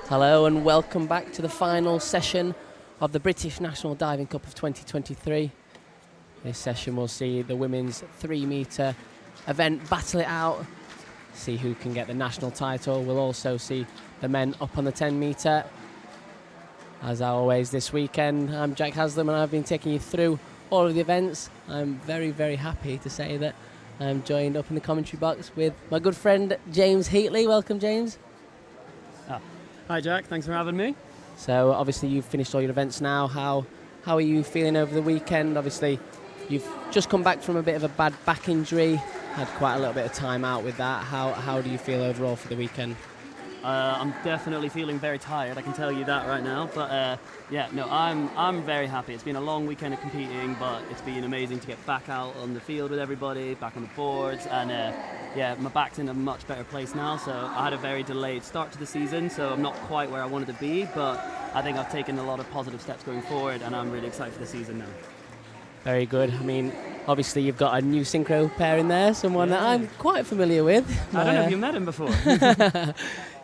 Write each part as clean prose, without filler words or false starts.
Hello and welcome back to the final session of the British National Diving Cup of 2023. This session will see the women's 3-metre event battle it out, see who can get the national title. We'll also see the men up on the 10-metre. As always this weekend, I'm Jack Haslam and I've been taking you through all of the events. I'm very, very happy to say that I'm joined up in the commentary box with my good friend James Heatley. Welcome, James. Hi Jack, thanks for having me. So obviously you've finished all your events now. How are you feeling over the weekend? Obviously you've just come back from a bit of a bad back injury, had quite a little bit of time out with that. How do you feel overall for the weekend? I'm definitely feeling very tired, I can tell you that right now. But I'm very happy. It's been a long weekend of competing, but it's been amazing to get back out on the field with everybody, back on the boards, and my back's in a much better place now. So I had a very delayed start to the season, so I'm not quite where I wanted to be, but I think I've taken a lot of positive steps going forward, and I'm really excited for the season now. Very good. I mean, obviously you've got a new synchro pair in there, someone that I'm quite familiar with. I don't know if you met him before.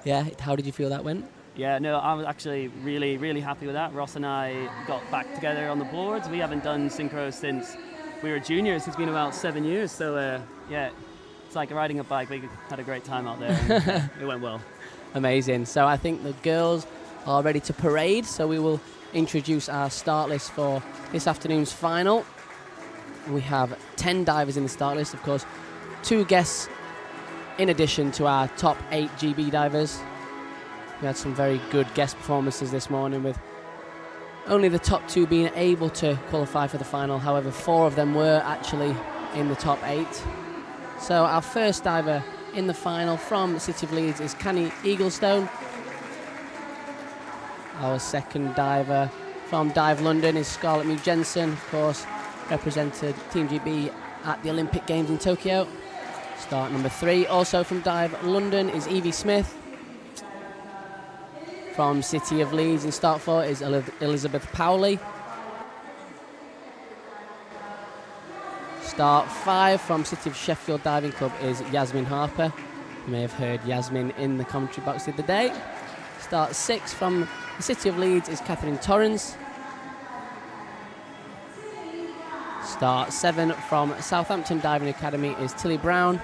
Yeah, how did you feel that went? Yeah, no, I was actually really, really happy with that. Ross and I got back together on the boards. We haven't done synchro since we were juniors. It's been about 7 years. So, it's like riding a bike. We had a great time out there. And, it went well. Amazing. So I think the girls are ready to parade. So we will introduce our start list for this afternoon's final. We have 10 divers in the start list, of course, 2 guests in addition to our top 8 GB divers. We had some very good guest performances this morning, with only the top 2 being able to qualify for the final. However, 4 of them were actually in the top 8. So our first diver in the final from the City of Leeds is Canny Eaglestone. Our second diver from Dive London is Scarlett Mew Jensen, of course, represented Team GB at the Olympic Games in Tokyo. Start number 3, also from Dive London, is Evie Smith. From City of Leeds in start 4 is Elizabeth Powley. Start 5 from City of Sheffield Diving Club is Yasmin Harper. You may have heard Yasmin in the commentary box the other day. Start 6 from the City of Leeds is Catherine Torrance. Start 7 from Southampton Diving Academy is Tilly Brown.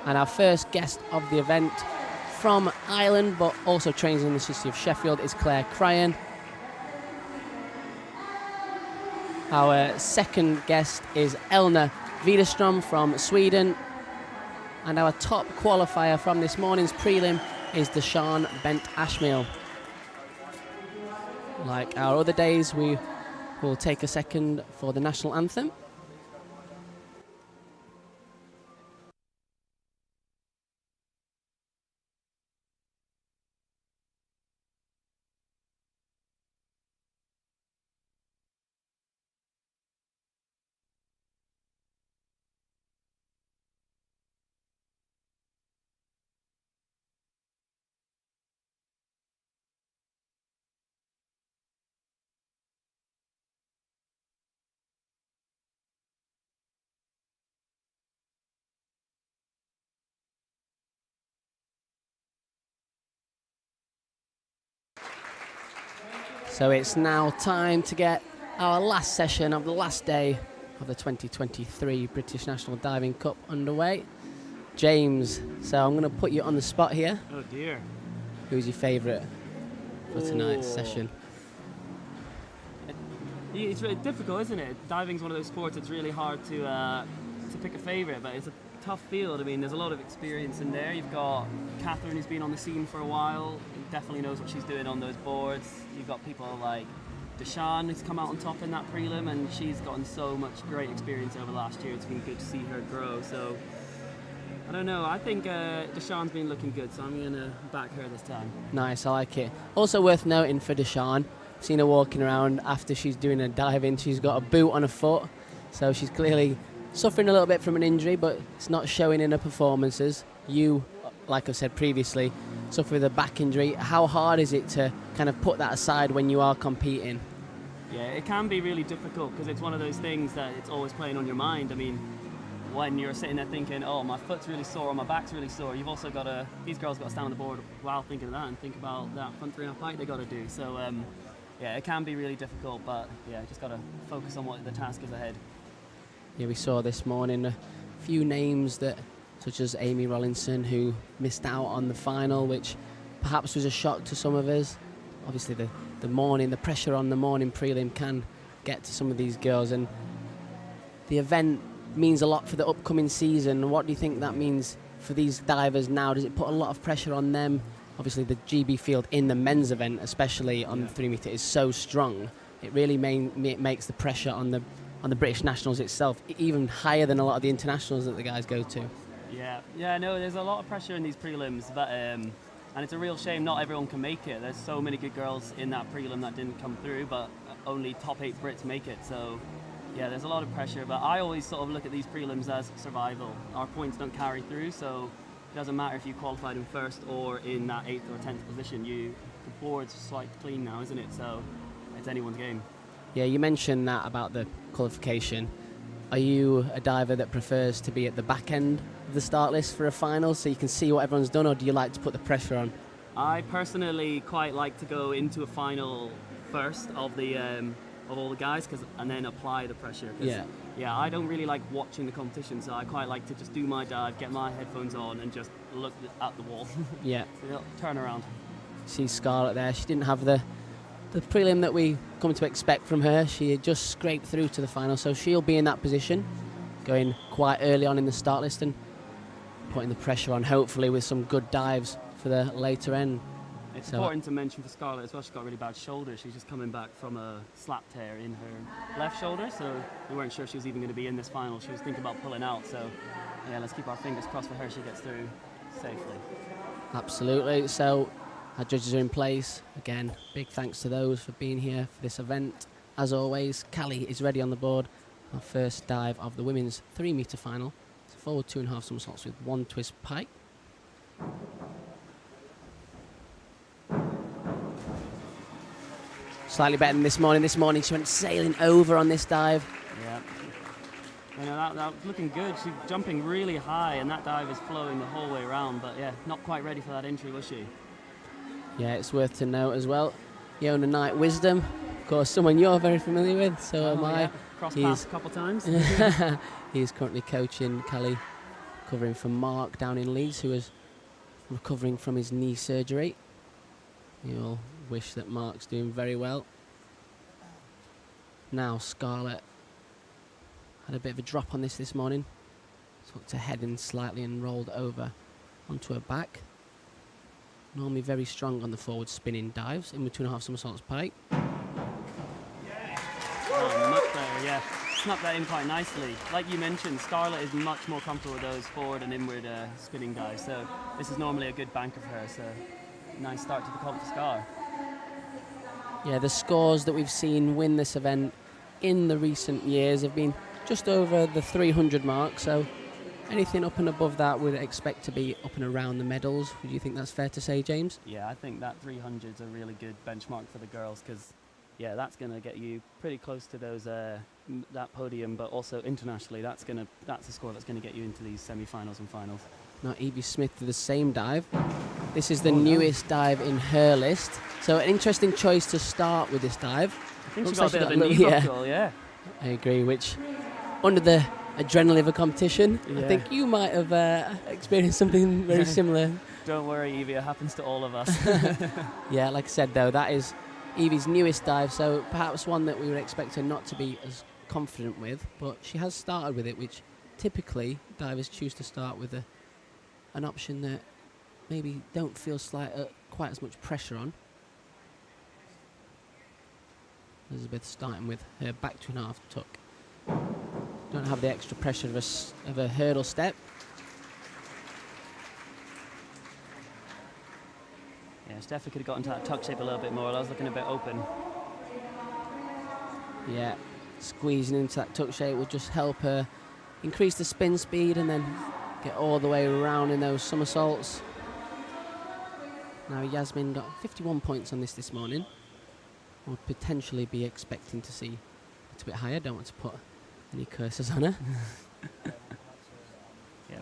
And our first guest of the event from Ireland, but also trains in the City of Sheffield, is Claire Cryan. Our second guest is Elna Widerström from Sweden. And our top qualifier from this morning's prelim is Deshawn Bent Ashmiel. Like our other days, we will take a second for the national anthem. So it's now time to get our last session of the last day of the 2023 British National Diving Cup underway. James, so I'm going to put you on the spot here. Oh dear. Who's your favourite for tonight's session? It's really difficult, isn't it? Diving's one of those sports it's really hard to pick a favourite, but it's a tough field. I mean, there's a lot of experience in there. You've got Catherine, who's been on the scene for a while, definitely knows what she's doing on those boards. You've got people like Deshawn, who's come out on top in that prelim, and she's gotten so much great experience over the last year. It's been good to see her grow. So I don't know, I think Deshawn's been looking good, so I'm going to back her this time. Nice, I like it. Also worth noting for Deshawn, I've seen her walking around after she's doing a dive in. She's got a boot on her foot, so she's clearly suffering a little bit from an injury, but it's not showing in her performances. You, like I said previously, suffer with a back injury. How hard is it to kind of put that aside when you are competing? Yeah, it can be really difficult because it's one of those things that it's always playing on your mind. I mean, when you're sitting there thinking, oh, my foot's really sore or my back's really sore, you've also got to, these girls got to stand on the board while thinking of that and think about that front 3.5 pike they got to do. So yeah, it can be really difficult, but yeah, just got to focus on what the task is ahead. Yeah, we saw this morning a few names that, such as Amy Rollinson, who missed out on the final, which perhaps was a shock to some of us. Obviously, the pressure on the morning prelim can get to some of these girls, and the event means a lot for the upcoming season. What do you think that means for these divers now? Does it put a lot of pressure on them? Obviously, the GB field in the men's event, especially on the 3 metre, is so strong. It really makes the pressure on the British nationals itself even higher than a lot of the internationals that the guys go to. Yeah, no, there's a lot of pressure in these prelims, but and it's a real shame not everyone can make it. There's so many good girls in that prelim that didn't come through, but only top 8 Brits make it. So yeah, there's a lot of pressure, but I always sort of look at these prelims as survival. Our points don't carry through, so it doesn't matter if you qualified in first or in that 8th or 10th position. The board's swiped clean now, isn't it? So it's anyone's game. Yeah, you mentioned that about the qualification. Are you a diver that prefers to be at the back end of the start list for a final so you can see what everyone's done, or do you like to put the pressure on? I personally quite like to go into a final first of all the guys, and then apply the pressure. Yeah, I don't really like watching the competition, so I quite like to just do my dive, get my headphones on, and just look at the wall. Yeah. Turn around. See Scarlett there. She didn't have the prelim that we come to expect from her. She had just scraped through to the final, so she'll be in that position, going quite early on in the start list and putting the pressure on, hopefully with some good dives for the later end. It's important to mention for Scarlett as well, she's got really bad shoulders. She's just coming back from a slap tear in her left shoulder, so we weren't sure she was even going to be in this final. She was thinking about pulling out, so yeah, let's keep our fingers crossed for her she gets through safely. Absolutely. So our judges are in place. Again, big thanks to those for being here for this event. As always, Callie is ready on the board. Our first dive of the women's 3 metre final. It's a forward 2.5 somersaults with 1 twist pike. Slightly better than this morning. This morning she went sailing over on this dive. Yeah. You know, that was looking good. She's jumping really high and that dive is flowing the whole way around, but yeah, not quite ready for that entry, was she? Yeah, it's worth to note as well. Yona Knight Wisdom, of course, someone you're very familiar with, so am I. Yeah. Crossed paths a couple of times. He's currently coaching Callie, covering for Mark down in Leeds, who is recovering from his knee surgery. We all wish that Mark's doing very well. Now Scarlett had a bit of a drop on this morning. Took her head in slightly and rolled over onto her back. Normally very strong on the forward spinning dives in with 2.5 somersaults pike. Oh, much better, yeah. Snuck that in quite nicely. Like you mentioned, Scarlett is much more comfortable with those forward and inward spinning dives, so this is normally a good banker for her, so nice start to the comp for Scar. Yeah, the scores that we've seen win this event in the recent years have been just over the 300 mark, so anything up and above that would expect to be up and around the medals. Would you think that's fair to say, James? Yeah, I think that 300 is a really good benchmark for the girls, because yeah, that's going to get you pretty close to those that podium, but also internationally, that's a score that's going to get you into these semi-finals and finals. Now Evie Smith did the same dive. This is the newest dive in her list, so an interesting choice to start with this dive. I think she's got a bit of a knee buckle, yeah. I agree, which under the adrenaline of a competition, yeah. I think you might have experienced something very similar. Don't worry, Evie, it happens to all of us. Yeah, like I said though, that is Evie's newest dive, so perhaps one that we would expect her not to be as confident with, but she has started with it, which typically divers choose to start with an option that maybe don't feel quite as much pressure on. Elizabeth starting with her back 2.5 tuck. Don't have the extra pressure of a hurdle step. Yeah, Steffi could have got into that tuck shape a little bit more. I was looking a bit open. Yeah, squeezing into that tuck shape would just help her increase the spin speed and then get all the way around in those somersaults. Now Yasmin got 51 points on this morning. We'll potentially be expecting to see a bit higher. Don't want to put any curses on her.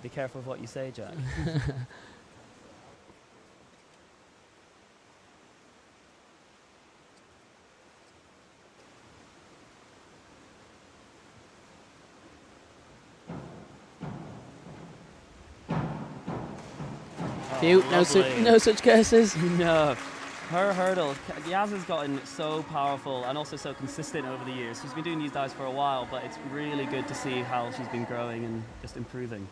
Be careful of what you say, Jack. Phew, Lovely. no such curses. No. Her hurdle, Yaz has gotten so powerful and also so consistent over the years. She's been doing these dives for a while, but it's really good to see how she's been growing and just improving.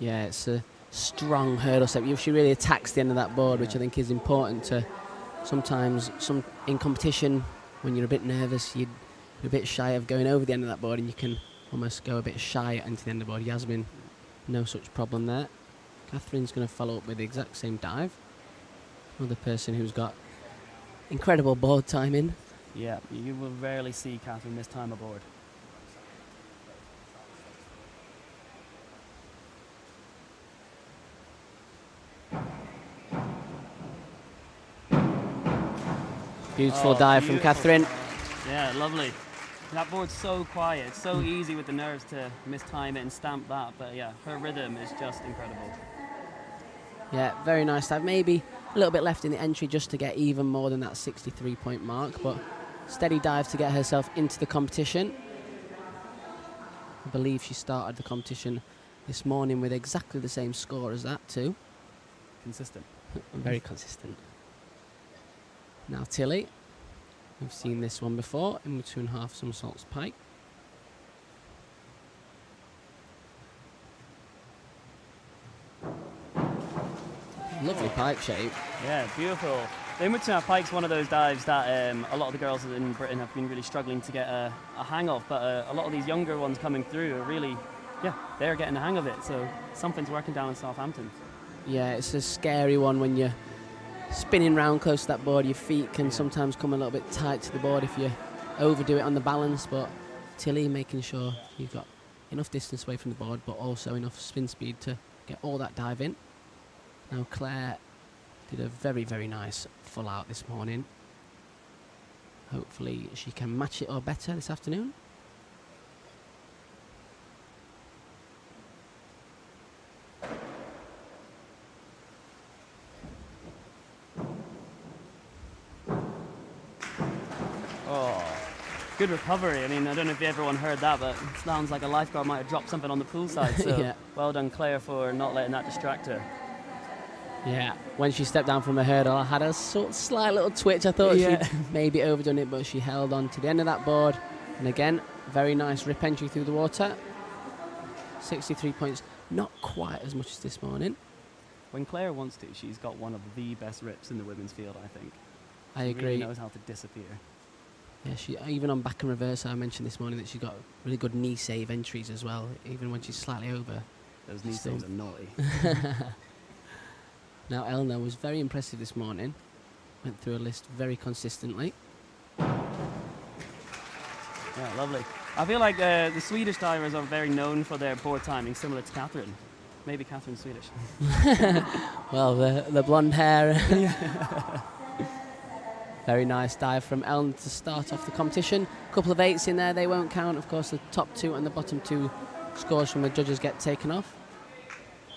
Yeah, it's a strong hurdle step. She really attacks the end of that board, which I think is important to sometimes in competition when you're a bit nervous, you're a bit shy of going over the end of that board, and you can almost go a bit shy into the end of the board. Yasmin, no such problem there. Catherine's going to follow up with the exact same dive. Another person who's got incredible board timing. Yeah, you will rarely see Catherine miss time aboard. Beautiful dive from Catherine. Yeah, lovely. That board's so quiet. It's so easy with the nerves to mistime it and stamp that. But yeah, her rhythm is just incredible. Yeah, very nice dive. Maybe a little bit left in the entry just to get even more than that 63-point mark, but steady dive to get herself into the competition. I believe she started the competition this morning with exactly the same score as that too. Consistent. Very consistent. Now Tilly. We've seen this one before in between half somersaults pike. Lovely pike shape. Yeah, beautiful. The in-between half pike's one of those dives that a lot of the girls in Britain have been really struggling to get a hang of, but a lot of these younger ones coming through are really, they're getting the hang of it. So something's working down in Southampton. Yeah, it's a scary one when you're spinning round close to that board. Your feet can sometimes come a little bit tight to the board if you overdo it on the balance, but Tilly making sure you've got enough distance away from the board but also enough spin speed to get all that dive in. Now Claire did a very, very nice full out this morning. Hopefully she can match it or better this afternoon. Good recovery. I mean, I don't know if everyone heard that, but it sounds like a lifeguard might have dropped something on the poolside. So well done, Claire, for not letting that distract her. Yeah, when she stepped down from the hurdle, I had a slight little twitch. I thought she'd maybe overdone it, but she held on to the end of that board. And again, very nice rip entry through the water. 63 points, not quite as much as this morning. When Claire wants to, she's got one of the best rips in the women's field, I think. I agree. She really knows how to disappear. Yeah, she even on back and reverse, I mentioned this morning that she got really good knee save entries as well, even when she's slightly over. Those knee saves are naughty. Now Elna was very impressive this morning. Went through a list very consistently. Yeah, lovely. I feel like the Swedish divers are very known for their board timing, similar to Catherine. Maybe Catherine's Swedish. Well, the blonde hair. Very nice dive from Elna to start off the competition. A couple of eights in there, they won't count. Of course, the top two and the bottom two scores from the judges get taken off.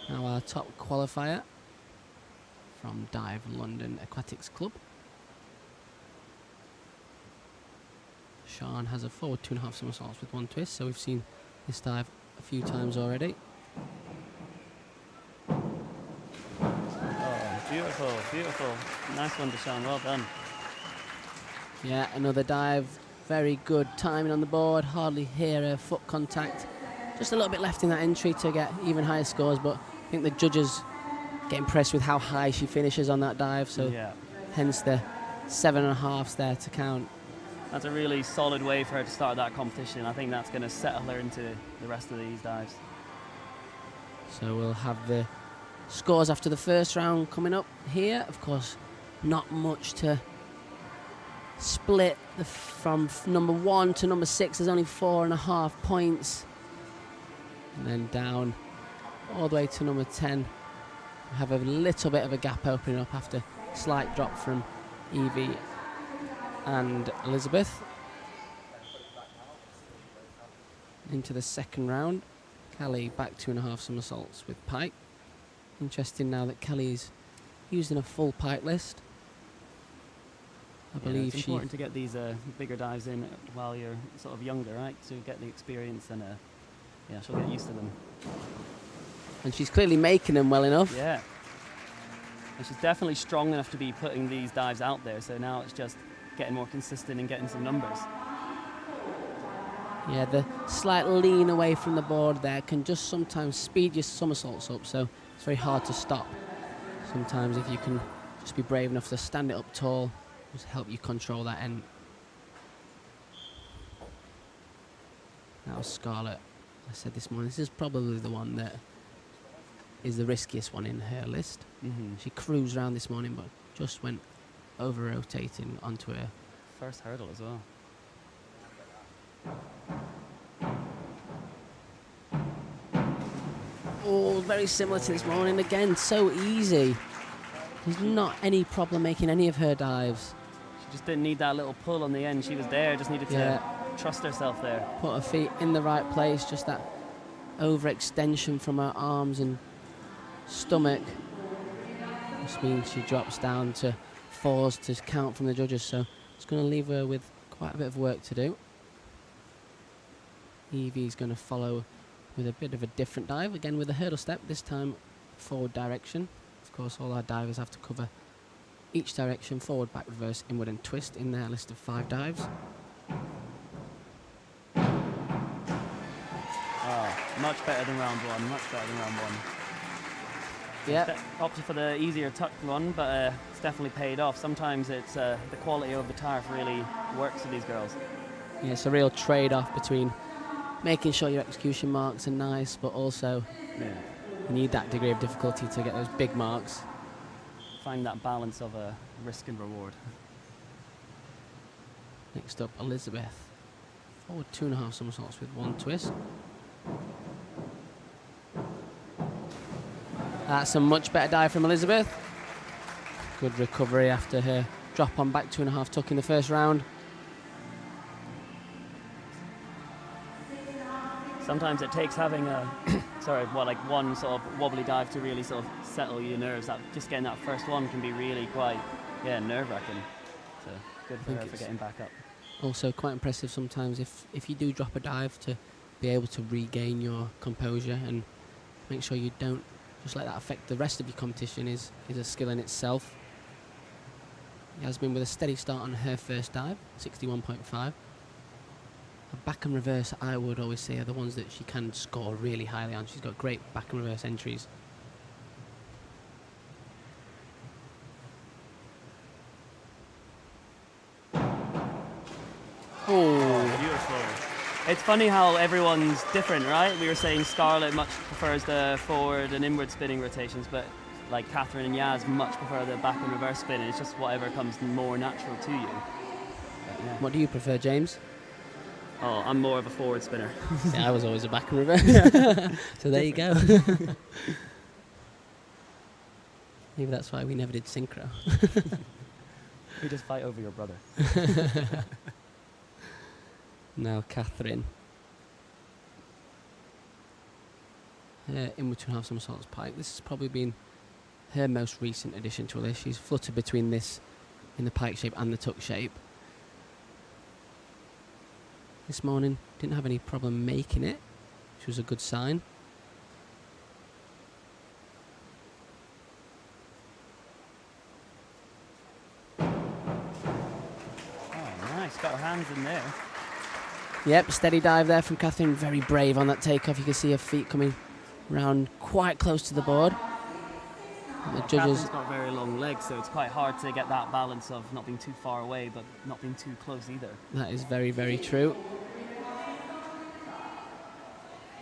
Now our top qualifier from Dive London Aquatics Club. Sean has a forward 2.5 somersaults with one twist, so we've seen this dive a few times already. Oh, beautiful, beautiful. Nice one, Deshaun, well done. Yeah, another dive. Very good timing on the board. Hardly hear a foot contact. Just a little bit left in that entry to get even higher scores, but I think the judges get impressed with how high she finishes on that dive, so hence the 7.5s there to count. That's a really solid way for her to start that competition. I think that's going to settle her into the rest of these dives. So we'll have the scores after the first round coming up here. Of course, not much to split from number 1 to number 6. There's only 4.5 points. And then down all the way to number 10. We have a little bit of a gap opening up after a slight drop from Evie and Elizabeth. Into the second round. Kelly back 2.5 somersaults with pike. Interesting now that Kelly's using a full pike list. I believe it's important to get these bigger dives in while you're sort of younger, right? So you get the experience and she'll get used to them. And she's clearly making them well enough. Yeah. And she's definitely strong enough to be putting these dives out there. So now it's just getting more consistent and getting some numbers. Yeah, the slight lean away from the board there can just sometimes speed your somersaults up, so it's very hard to stop. Sometimes if you can just be brave enough to stand it up tall, just help you control that end. Now Scarlett, I said this morning, this is probably the one that is the riskiest one in her list. She cruised around this morning, but just went over-rotating onto her first hurdle as well. Oh, very similar to this morning. Again, so easy. There's not any problem making any of her dives. She just didn't need that little pull on the end. She was there, just needed to trust herself there. Put her feet in the right place, just that overextension from her arms and stomach. This means she drops down to 4s to count from the judges, so it's going to leave her with quite a bit of work to do. Evie's going to follow with a bit of a different dive, again with a hurdle step, this time forward direction. Of course, all our divers have to cover each direction, forward, back, reverse, inward and twist in their list of 5 dives. Much better than round 1, much better than round 1. Yeah. Opted for the easier tucked one, but it's definitely paid off. Sometimes it's the quality of the turf really works for these girls. Yeah, it's a real trade-off between making sure your execution marks are nice, but also you need that degree of difficulty to get those big marks. Find that balance of risk and reward. Next up, Elizabeth. Forward 2.5 somersaults with 1 twist. That's a much better dive from Elizabeth. Good recovery after her drop on back 2.5 tuck in the first round. Sometimes it takes having one sort of wobbly dive to really sort of settle your nerves. That just getting that first one can be really quite nerve-wracking. So good for her for getting back up. Also quite impressive sometimes if you do drop a dive to be able to regain your composure and make sure you don't just let that affect the rest of your competition is a skill in itself. Yasmin with a steady start on her first dive, 61.5. A back and reverse, I would always say, are the ones that she can score really highly on. She's got great back and reverse entries. Oh, beautiful. It's funny how everyone's different, right? We were saying Scarlett much prefers the forward and inward spinning rotations, but like Catherine and Yaz much prefer the back and reverse spin. It's just whatever comes more natural to you. But, What do you prefer, James? Oh, I'm more of a forward spinner. See, I was always a back and reverse. So there you go. Maybe that's why we never did synchro. We just fight over your brother. Now Catherine. In between 2.5 somersaults pike. This has probably been her most recent addition to her list. She's fluttered between this in the pike shape and the tuck shape. This morning didn't have any problem making it, which was a good sign. Oh, nice. Got her hands in there. Yep, steady dive there from Catherine. Very brave on that takeoff. You can see her feet coming round quite close to the board. The judges. Catherine's got very long legs, so it's quite hard to get that balance of not being too far away, but not being too close either. That is very, very true.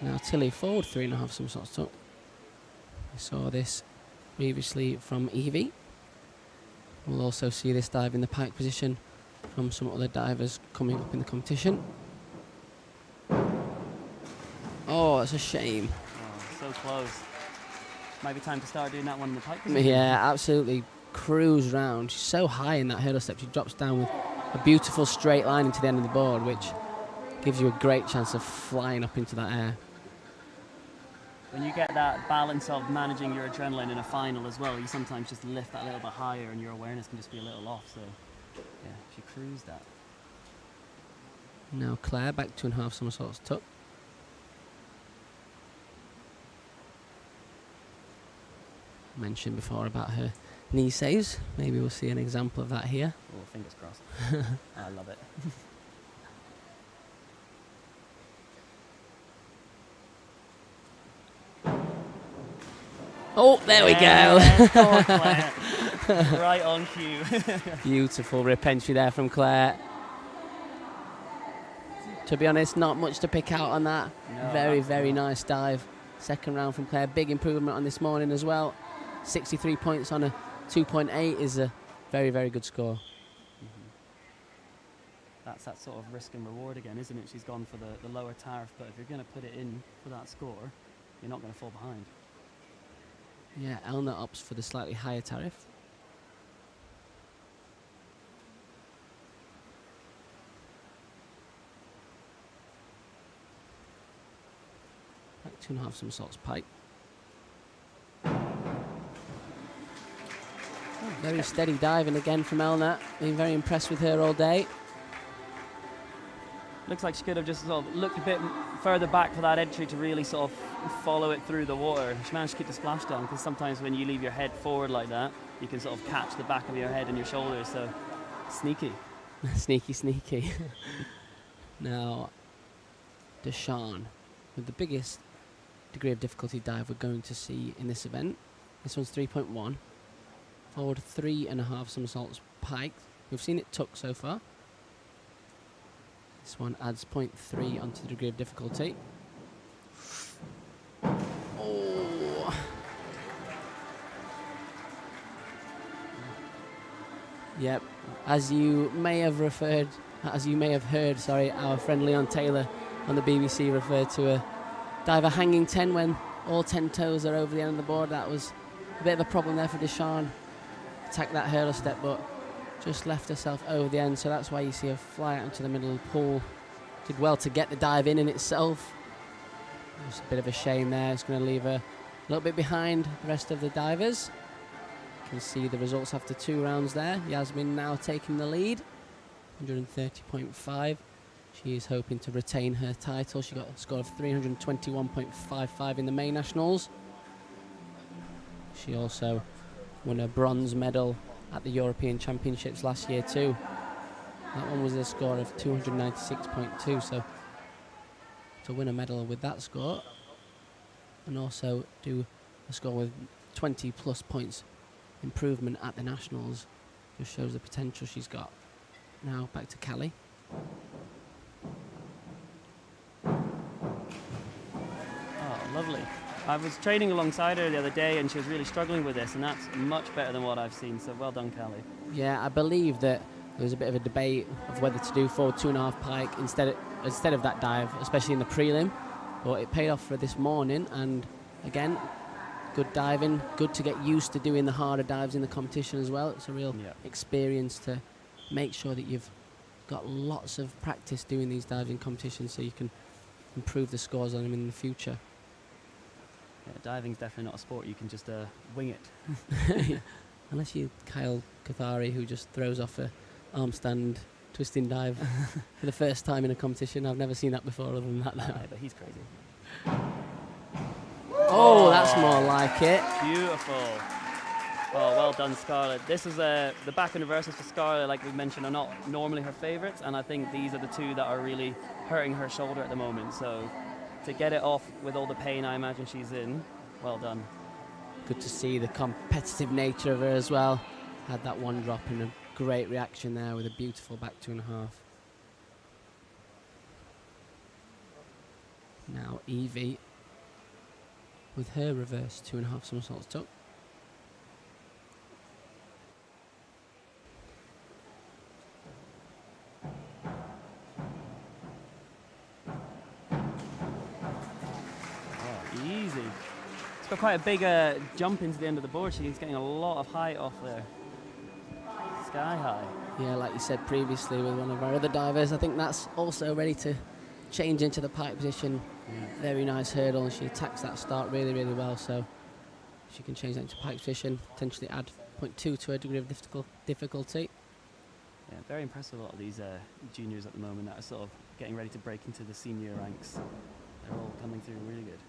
Now Tilly forward 3.5 somersaults tuck. We saw this previously from Evie. We'll also see this dive in the pike position from some other divers coming up in the competition. Oh, that's a shame. Oh, so close. Might be time to start doing that one in the pike position. Yeah, absolutely cruise round. She's so high in that hurdle step. She drops down with a beautiful straight line into the end of the board, which gives you a great chance of flying up into that air. when you get that balance of managing your adrenaline in a final as well, you sometimes just lift that a little bit higher and your awareness can just be a little off. So, yeah, she cruised that. Now Claire, back 2.5 somersaults tuck. Mentioned before about her knee saves. Maybe we'll see an example of that here. Oh, fingers crossed. I love it. Oh, there we go. Go on, Claire. Right on cue. Beautiful rip entry there from Claire. To be honest, not much to pick out on that. No, Very nice dive. Second round from Claire. Big improvement on this morning as well. 63 points on a 2.8 is a very good score. Mm-hmm. That's that sort of risk and reward again, isn't it? She's gone for the lower tariff, but if you're going to put it in for that score, you're not going to fall behind. Yeah, Elna opts for the slightly higher tariff. Like 2.5 somersaults pike. Very steady diving again from Elna. Been very impressed with her all day. Looks like she could have just sort of looked a bit further back for that entry to really sort of follow it through the water. She managed to keep the splash down, because sometimes when you leave your head forward like that, you can sort of catch the back of your head and your shoulders. So sneaky. Sneaky. Now, Deshawn with the biggest degree of difficulty dive we're going to see in this event. This one's 3.1. Forward 3.5 somersaults pike. We've seen it tuck so far. This one adds 0.3 onto the degree of difficulty. Oh. Yep. As you may have heard, our friend Leon Taylor on the BBC referred to a diver hanging 10 when all 10 toes are over the end of the board. That was a bit of a problem there for Deshawn. Attacked that hurdle step, but just left herself over the end, so that's why you see her fly out into the middle of the pool. Did well to get the dive in itself. Just a bit of a shame there. It's going to leave her a little bit behind the rest of the divers. You can see the results after 2 rounds there. Yasmin now taking the lead, 130.5. She is hoping to retain her title. She got a score of 321.55 in the May Nationals. She also won a bronze medal at the European Championships last year too. That one was a score of 296.2, so to win a medal with that score and also do a score with 20 plus points improvement at the Nationals just shows the potential she's got. Now back to Callie. Oh, lovely. I was training alongside her the other day and she was really struggling with this, and that's much better than what I've seen, so well done, Callie. Yeah, I believe that there was a bit of a debate of whether to do forward 2.5 pike instead of that dive, especially in the prelim, but it paid off for this morning, and again, good diving, good to get used to doing the harder dives in the competition as well. It's a real experience to make sure that you've got lots of practice doing these dives in competitions so you can improve the scores on them in the future. Yeah, diving's definitely not a sport you can just wing it. Unless you're Kyle Cathari, who just throws off a arm stand twisting dive for the first time in a competition. I've never seen that before other than that. Aye, but he's crazy. Oh, that's more like it. Beautiful. Oh, well done, Scarlett. This is the back and reverses for Scarlett, like we mentioned, are not normally her favourites, and I think these are the two that are really hurting her shoulder at the moment. So to get it off with all the pain I imagine she's in, well done. Good to see the competitive nature of her as well. Had that one drop and a great reaction there with a beautiful back 2.5. Now Evie with her reverse 2.5 somersaults tuck. Easy. It's got quite a big jump into the end of the board. She's getting a lot of height off there. Sky high. Yeah, like you said previously with one of our other divers, I think that's also ready to change into the pike position Very nice hurdle, and she attacks that start really, really well. So she can change that into pike position, potentially add 0.2 to her degree of difficulty. Yeah, very impressive. A lot of these juniors at the moment that are sort of getting ready to break into the senior ranks. They're all coming through really good.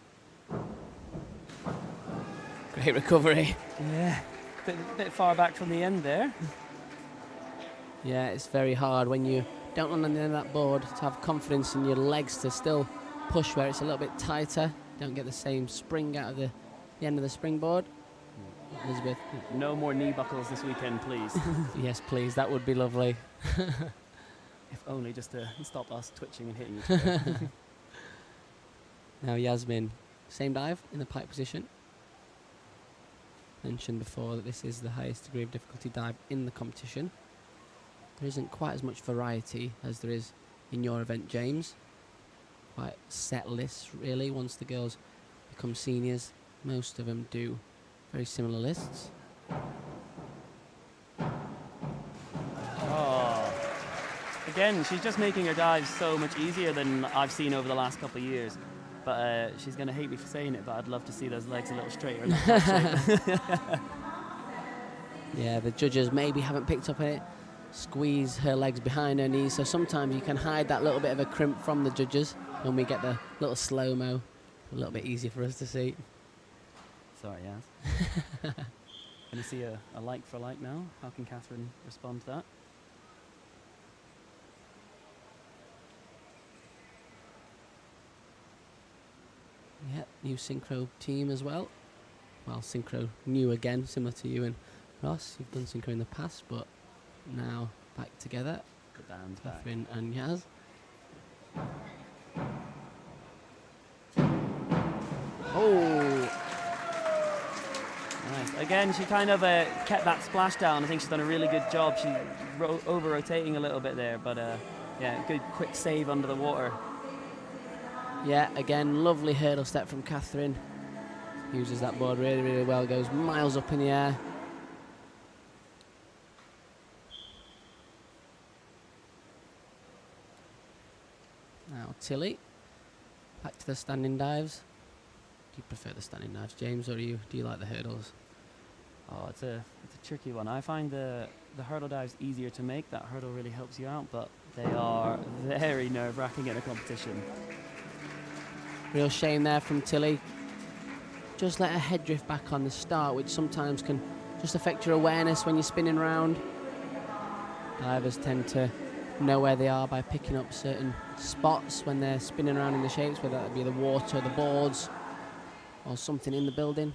Great recovery. Yeah, bit far back from the end there. Yeah, it's very hard when you don't land on the end of that board to have confidence in your legs to still push where it's a little bit tighter. Don't get the same spring out of the end of the springboard. Elizabeth. No more knee buckles this weekend, please. Yes, please. That would be lovely. If only just to stop us twitching and hitting each other. Now Yasmin, same dive in the pike position. Mentioned before that this is the highest degree of difficulty dive in the competition. There isn't quite as much variety as there is in your event, James. Quite set lists, really. Once the girls become seniors, most of them do very similar lists. Oh, again, she's just making her dives so much easier than I've seen over the last couple of years. But she's going to hate me for saying it, but I'd love to see those legs a little straighter in that shape. Yeah, the judges maybe haven't picked up on it. Squeeze her legs behind her knees, so sometimes you can hide that little bit of a crimp from the judges when we get the little slow-mo. A little bit easier for us to see. Sorry, Yaz. Can you see a like for like now? How can Catherine respond to that? Yeah, new synchro team as well. Well, synchro new again, similar to you and Ross. You've done synchro in the past, but now back together. The band's back. Catherine and Yaz. Oh! Nice. Again, she kind of kept that splash down. I think she's done a really good job. She's over-rotating a little bit there, but yeah, good quick save under the water. Yeah, again, lovely hurdle step from Catherine. Uses that board really, really well. Goes miles up in the air. Now Tilly, back to the standing dives. Do you prefer the standing dives, James, or do you like the hurdles? Oh, it's a tricky one. I find the hurdle dives easier to make. That hurdle really helps you out, but they are very nerve-wracking in a competition. Real shame there from Tilly. Just let her head drift back on the start, which sometimes can just affect your awareness when you're spinning around. Divers tend to know where they are by picking up certain spots when they're spinning around in the shapes, whether that be the water, the boards, or something in the building.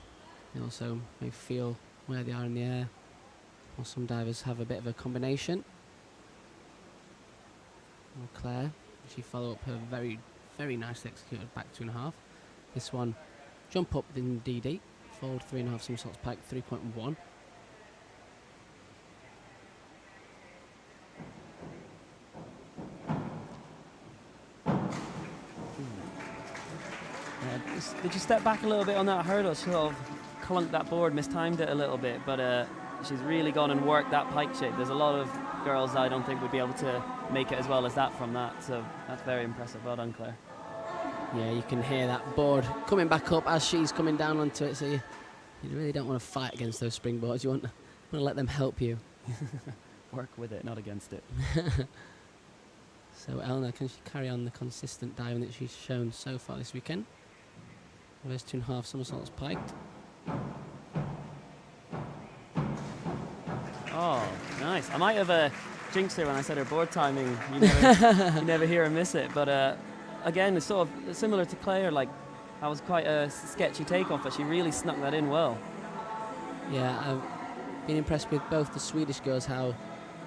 They also may feel where they are in the air. Or some divers have a bit of a combination. Or Claire, she followed up her very, very nicely executed back 2.5. This one, jump up in DD, forward 3.5 somersaults pike 3.1. Did you step back a little bit on that hurdle? She sort of clunked that board, mistimed it a little bit, but she's really gone and worked that pike shape. There's a lot of girls I don't think would be able to make it as well as that from that, so that's very impressive. Well done, Claire. Yeah, you can hear that board coming back up as she's coming down onto it, so you really don't want to fight against those springboards. You want to let them help you. Work with it, not against it. So Eleanor, can she carry on the consistent diving that she's shown so far this weekend? Reverse 2.5 somersaults piked. Oh, nice. I might have jinxed her when I said her board timing. You never hear her miss it. But again, it's sort of similar to Claire. Like, that was quite a sketchy takeoff, but she really snuck that in well. Yeah, I've been impressed with both the Swedish girls, how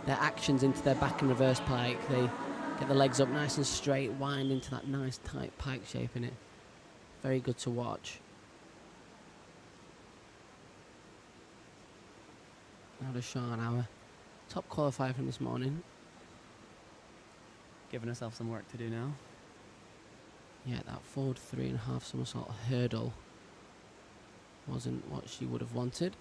their actions into their back and reverse pike, they get the legs up nice and straight, wind into that nice tight pike shape in it. Very good to watch. Now to Sean, our top qualifier from this morning. Giving herself some work to do now. Yeah, that forward 3.5 somersault hurdle wasn't what she would have wanted.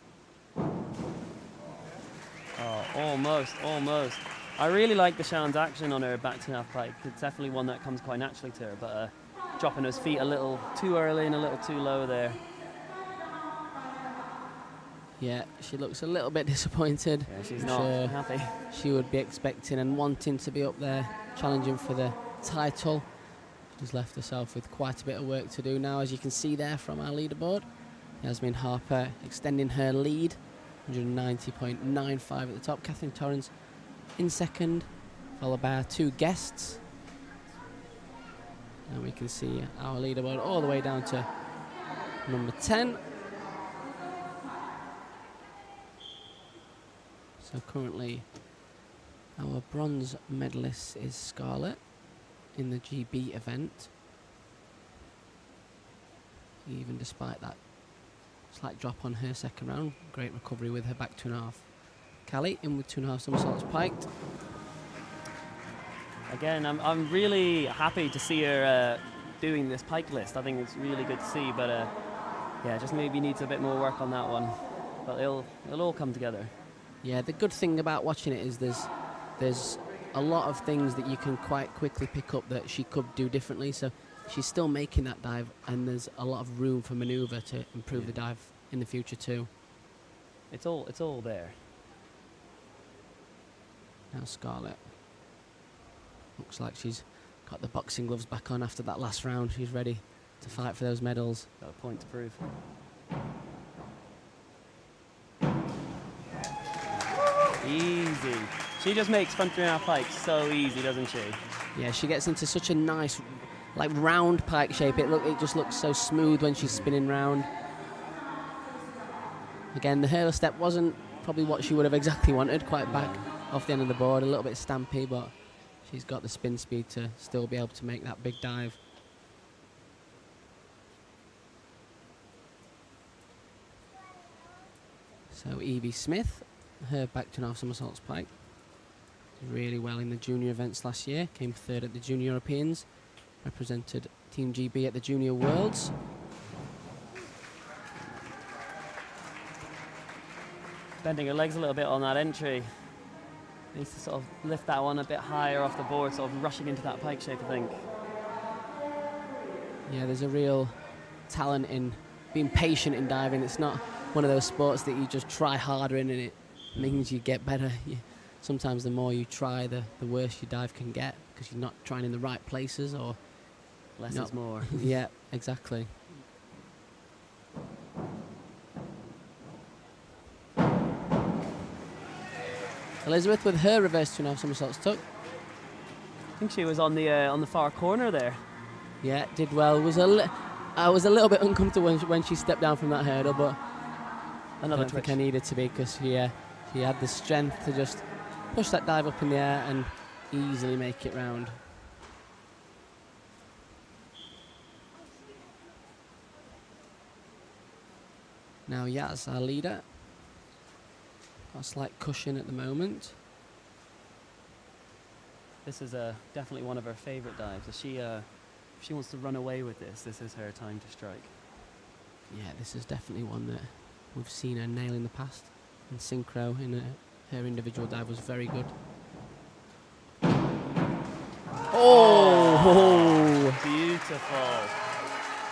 Oh, almost. I really like the Sean's action on her back 2.5 pike. It's definitely one that comes quite naturally to her, but dropping those feet a little too early and a little too low there. Yeah, she looks a little bit disappointed. Yeah, she's I'm not sure happy. she would be expecting and wanting to be up there, challenging for the title. She's left herself with quite a bit of work to do now, as you can see there from our leaderboard. Yasmin Harper extending her lead, 190.95 at the top. Catherine Torrance in second, followed by our two guests. And we can see our leaderboard all the way down to number 10. So currently our bronze medalist is Scarlett in the GB event. Even despite that slight drop on her second round, great recovery with her back 2.5. Callie in with 2.5 somersaults piked. Again, I'm really happy to see her doing this pike list. I think it's really good to see, but yeah, just maybe needs a bit more work on that one. But it'll all come together. Yeah, the good thing about watching it is there's a lot of things that you can quite quickly pick up that she could do differently. So she's still making that dive, and there's a lot of room for manoeuvre to improve the dive in the future too. It's all there. Now Scarlett looks like she's got the boxing gloves back on after that last round. She's ready to fight for those medals. Got a point to prove. Easy. She just makes front 3.5 pikes so easy, doesn't she? Yeah, she gets into such a nice, like, round pike shape. It just looks so smooth when she's spinning round. Again, the hurdle step wasn't probably what she would have exactly wanted, quite back off the end of the board, a little bit stampy, but she's got the spin speed to still be able to make that big dive. So Evie Smith, her back 2.5 somersaults pike, did really well in the junior events last year, came third at the Junior Europeans, represented Team GB at the Junior Worlds. Bending her legs a little bit on that entry. Needs to sort of lift that one a bit higher off the board, sort of rushing into that pike shape, I think. Yeah, there's a real talent in being patient in diving. It's not one of those sports that you just try harder in and it means you get better. Sometimes the more you try, the worse your dive can get because you're not trying in the right places or... Less is more. Yeah, exactly. Elizabeth with her reverse 2.5 somersaults tuck. I think she was on the far corner there. Yeah, did well. I was a little bit uncomfortable when she stepped down from that hurdle, but I don't think I needed to be because she had the strength to just push that dive up in the air and easily make it round. Now Yaz, our leader. Got a slight cushion at the moment. This is definitely one of her favourite dives. If she wants to run away with this is her time to strike. Yeah, this is definitely one that we've seen her nail in the past. And synchro in her individual dive was very good. Oh! Beautiful.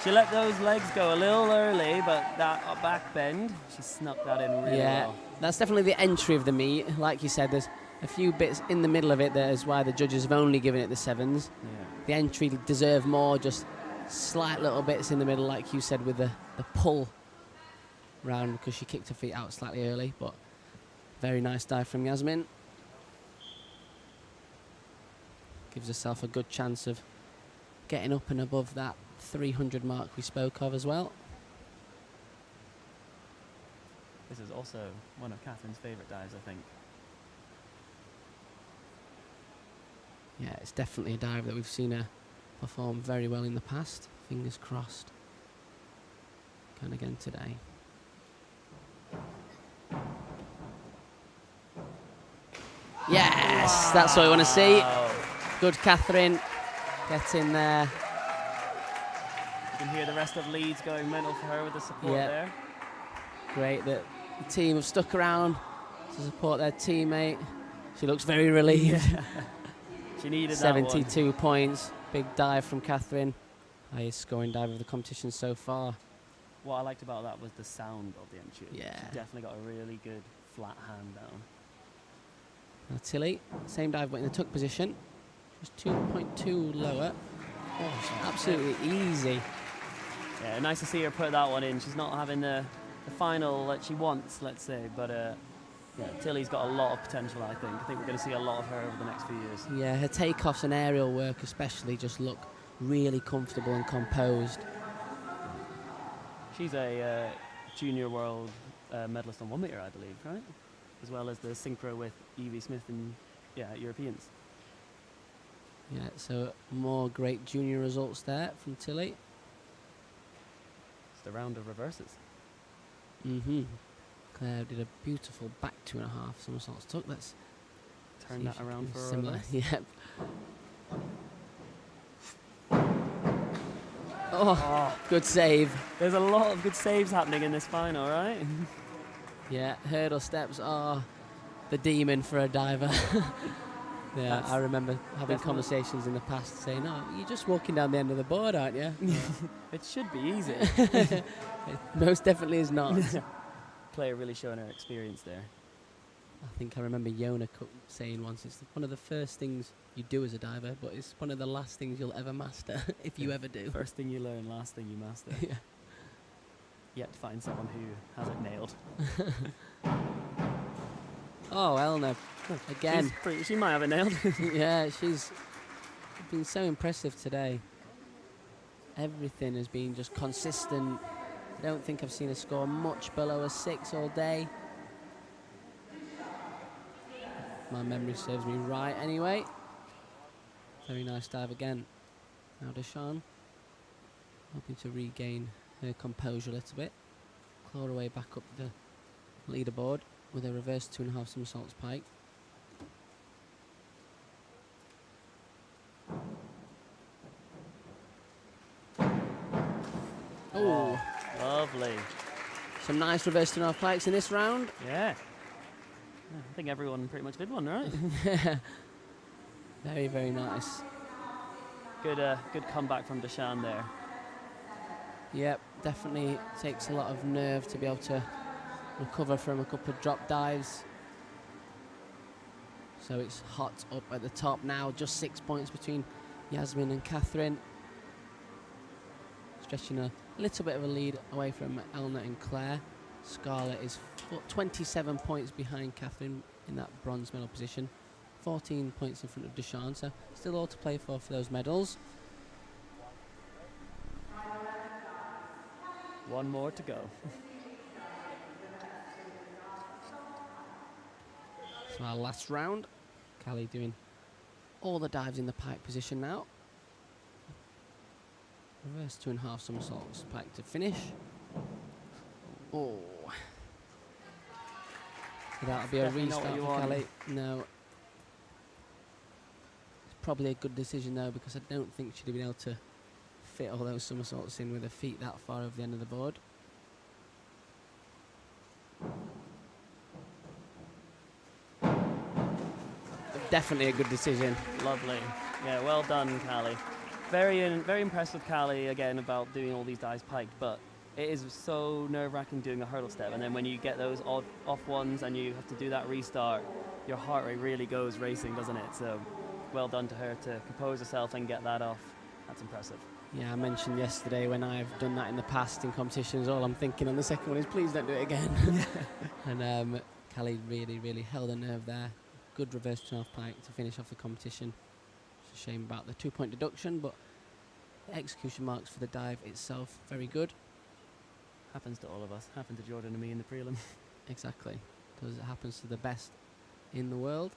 She let those legs go a little early, but that back bend, she snuck that in really well. That's definitely the entry of the meet. Like you said, there's a few bits in the middle of it that is why the judges have only given it the 7s. Yeah. The entry deserved more, just slight little bits in the middle, like you said, with the pull round because she kicked her feet out slightly early, but very nice dive from Yasmin. Gives herself a good chance of getting up and above that 300 mark we spoke of as well. This is also one of Catherine's favourite dives, I think. Yeah, it's definitely a dive that we've seen her perform very well in the past. Fingers crossed. Can again today. Yes, wow. That's what we want to see. Good Catherine. Get in there. You can hear the rest of Leeds going mental for her with the support there. Great that the team have stuck around to support their teammate. She looks very relieved. She needed 72 points. Big dive from Catherine. highest scoring dive of the competition so far. What I liked about that was the sound of the entry. Yeah. She definitely got a really good flat hand down. Now Tilly, same dive but in the tuck position. Just 2.2 lower. Oh, she's absolutely easy. Yeah, nice to see her put that one in. She's not having the final that she wants, let's say, but yeah, Tilly's got a lot of potential, I think. I think we're going to see a lot of her over the next few years. Yeah, her takeoffs and aerial work especially just look really comfortable and composed. She's a junior world medalist on 1 meter, I believe, right? As well as the synchro with Evie Smith and Europeans. Yeah, so more great junior results there from Tilly. It's the round of reverses. Claire did a beautiful back 2.5 somersaults tuck. Let's turn that around for a similar. reverse. Yep. Oh, good save. There's a lot of good saves happening in this final, right? Yeah, hurdle steps are the demon for a diver. Yeah, I remember having conversations in the past saying, "Oh, you're just walking down the end of the board, aren't you?" It should be easy. It most definitely is not. Claire really showing her experience there. I think I remember Yona saying once, it's one of the first things you do as a diver, but it's one of the last things you'll ever master, if you ever do. First thing you learn, last thing you master. Yeah. Yet to find someone who has it nailed. Oh, Elna, again. She might have it nailed. Yeah, she's been so impressive today. Everything has been just consistent. I don't think I've seen her score much below a 6 all day. If my memory serves me right anyway. Very nice dive again. Now Deshawn, hoping to regain her composure a little bit. Claw her way back up the leaderboard with a reverse 2.5 somersaults pike. Oh, lovely. Some nice reverse 2.5 pikes in this round. Yeah. I think everyone pretty much did one, right? Very, very nice. Good comeback from Deshawn there. Yep, definitely takes a lot of nerve to be able to recover from a couple of drop dives. So it's hot up at the top now, just 6 points between Yasmin and Catherine. Stretching a little bit of a lead away from Elna and Claire. Scarlett is 27 points behind Catherine in that bronze medal position. 14 points in front of Deshawn, so still all to play for those medals. One more to go. So our last round, Callie doing all the dives in the pike position now. Reverse 2.5 somersaults pike to finish. Oh. So that'll be a restart for Callie. No. It's probably a good decision though, because I don't think she'd have been able to fit all those somersaults in with her feet that far over the end of the board. Definitely a good decision. Lovely. Yeah, well done, Callie. Very impressed with Callie again about doing all these dives piked, but it is so nerve-wracking doing a hurdle step, and then when you get those off ones and you have to do that restart, your heart rate really goes racing, doesn't it? So well done to her to compose herself and get that off. That's impressive. Yeah, I mentioned yesterday when I've done that in the past in competitions, all I'm thinking on the second one is please don't do it again. And Callie really, really held her nerve there. Good reverse 2.5 pike to finish off the competition. It's a shame about the 2-point deduction, but the execution marks for the dive itself, very good. Happens to all of us. Happened to Jordan and me in the prelim. Exactly. Because it happens to the best in the world.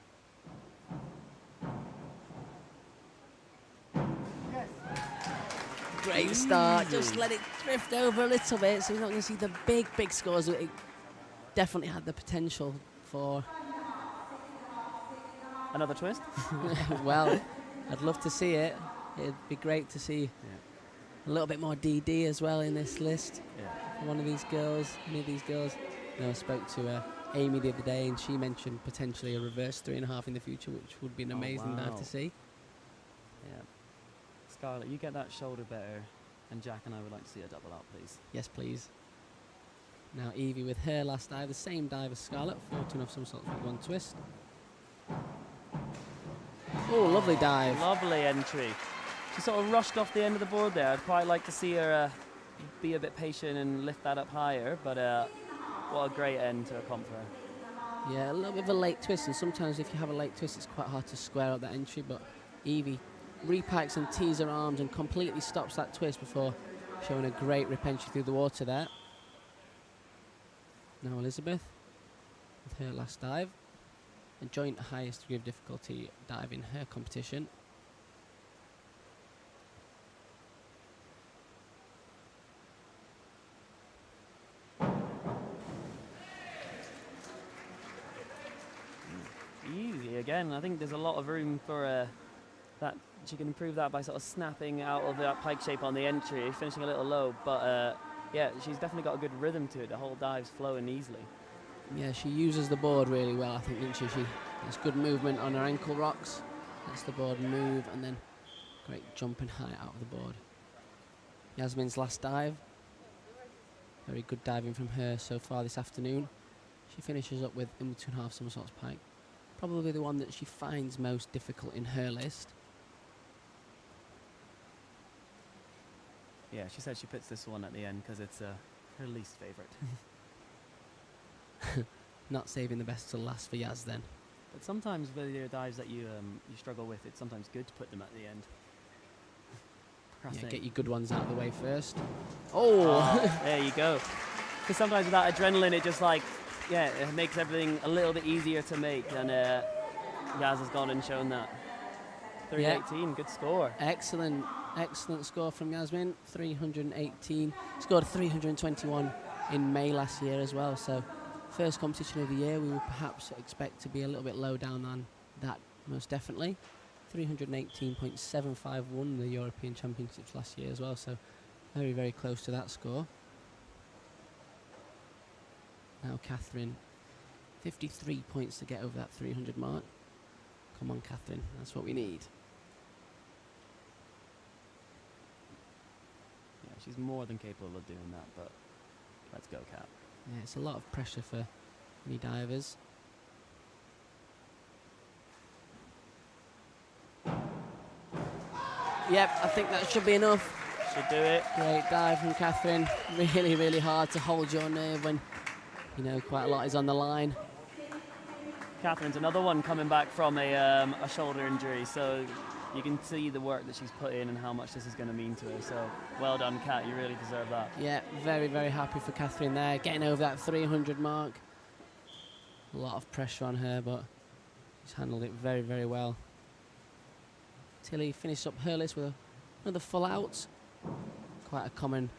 Great start. Just let it drift over a little bit, so you're not going to see the big, big scores. It definitely had the potential for... Another twist? Well, I'd love to see it. It'd be great to see a little bit more DD as well in this list. Yeah. One of these girls, any of these girls. I spoke to Amy the other day, and she mentioned potentially a reverse 3.5 in the future, which would be an amazing dive to see. Yeah. Scarlett, you get that shoulder better. And Jack and I would like to see a double out, please. Yes, please. Now Evie with her last dive, the same dive as Scarlett, 14 somersaults with 1 twist. Oh, lovely dive. Lovely entry. She sort of rushed off the end of the board there. I'd quite like to see her be a bit patient and lift that up higher, but what a great end to a comp for her. Yeah, a little bit of a late twist, and sometimes if you have a late twist, it's quite hard to square up that entry, but Evie repacks and tees her arms and completely stops that twist before showing a great rip entry through the water there. Now Elizabeth with her last dive, a joint highest degree of difficulty dive in her competition. Easy again. I think there's a lot of room for that. She can improve that by sort of snapping out of that pike shape on the entry, finishing a little low, but yeah, she's definitely got a good rhythm to it. The whole dive's flowing easily. Yeah, she uses the board really well, I think, doesn't she? She has good movement on her ankle rocks, lets the board move, and then great jumping high out of the board. Yasmin's last dive. Very good diving from her so far this afternoon. She finishes up with in between half somersaults pike. Probably the one that she finds most difficult in her list. Yeah, she said she puts this one at the end because it's her least favourite. Not saving the best till last for Yaz then. But sometimes with your dives that you struggle with, it's sometimes good to put them at the end. Yeah, get your good ones out of the way first. Oh! There you go. Because sometimes with that adrenaline, it just like, yeah, it makes everything a little bit easier to make. And Yaz has gone and shown that. 318, good score. Excellent score from Yasmin. 318. Scored 321 in May last year as well. So first competition of the year, we would perhaps expect to be a little bit low down on that, most definitely. 318.75 won the European Championships last year as well, so very, very close to that score. Now Catherine, 53 points to get over that 300 mark. Come on, Catherine, that's what we need. Yeah, she's more than capable of doing that, but let's go, Cat. Yeah, it's a lot of pressure for any divers. Yep, I think that should be enough. Should do it. Great dive from Catherine. Really, really hard to hold your nerve when, you know, quite a lot is on the line. Catherine's another one coming back from a shoulder injury, so you can see the work that she's put in and how much this is going to mean to her. So well done, Kat. You really deserve that. Yeah, very, very happy for Catherine there, getting over that 300 mark. A lot of pressure on her, but she's handled it very, very well. Tilly finished up her list with another full out. Quite a common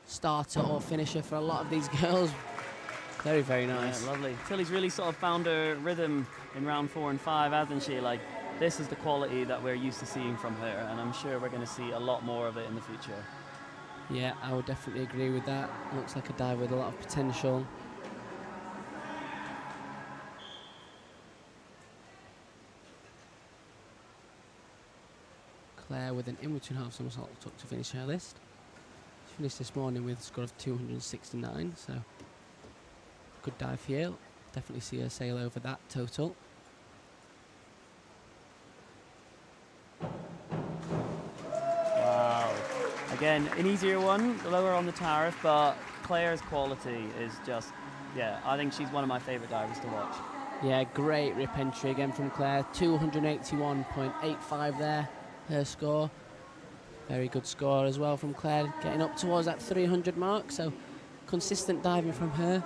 starter or finisher for a lot of these girls. Very, very nice. Yeah, lovely. Tilly's really sort of found her rhythm in round 4 and 5, hasn't she? Like, this is the quality that we're used to seeing from her, and I'm sure we're going to see a lot more of it in the future. Yeah, I would definitely agree with that. Looks like a dive with a lot of potential. Claire with an in-between half somersault tuck to finish her list. She finished this morning with a score of 269, so good dive here. Definitely see her sail over that total. Wow. Again, an easier one, lower on the tariff, but Claire's quality is just, yeah, I think she's one of my favourite divers to watch. Yeah, great rip entry again from Claire. 281.85 there, her score. Very good score as well from Claire, getting up towards that 300 mark, so consistent diving from her.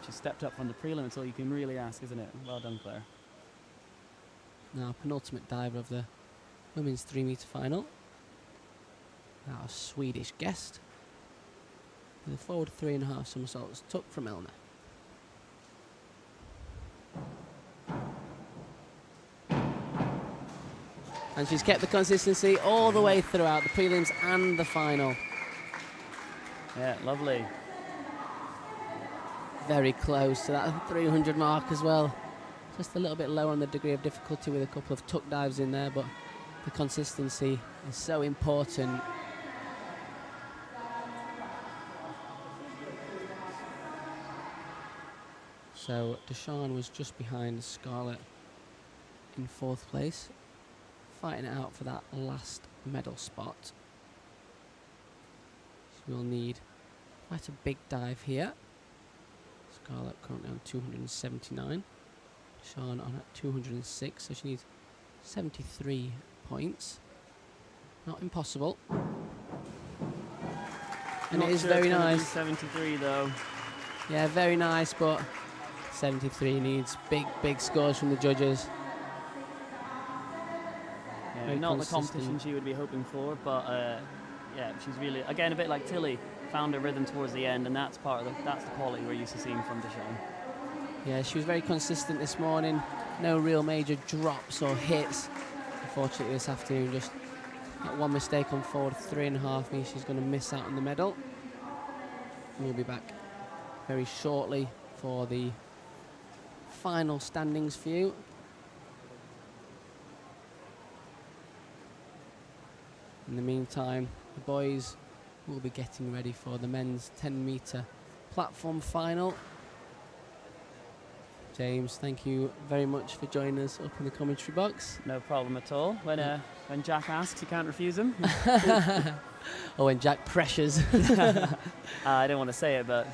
She stepped up from the prelim, it's all you can really ask, isn't it? Well done, Claire. Now, penultimate diver of the women's 3-metre final. Our Swedish guest. With a forward 3.5 somersaults tuck from Elna. And she's kept the consistency all the way throughout the prelims and the final. Yeah, lovely. Very close to that 300 mark as well. Just a little bit lower on the degree of difficulty with a couple of tuck dives in there, but the consistency is so important So Deshawn was just behind Scarlett in 4th place, fighting it out for that last medal spot. So we'll need quite a big dive here. Scarlett currently on 279. Deshawn on at 206, so she needs 73 points. Not impossible. And it is very nice. 73 though. Yeah, very nice, but 73 needs big scores from the judges. Yeah, Very not the consistent. competition she would be hoping for, but yeah, she's really, again, a bit like Tilly, found her rhythm towards the end, and that's that's the quality we're used to seeing from Deshawn. Yeah, she was very consistent this morning. No real major drops or hits. Unfortunately, this afternoon, just that one mistake on forward 3.5 means she's going to miss out on the medal. We'll be back very shortly for the final standings for you. In the meantime, the boys will be getting ready for the men's 10-metre platform final. James, thank you very much for joining us up in the commentary box. No problem at all. When Jack asks, you can't refuse him. Or when Jack pressures. I don't want to say it, but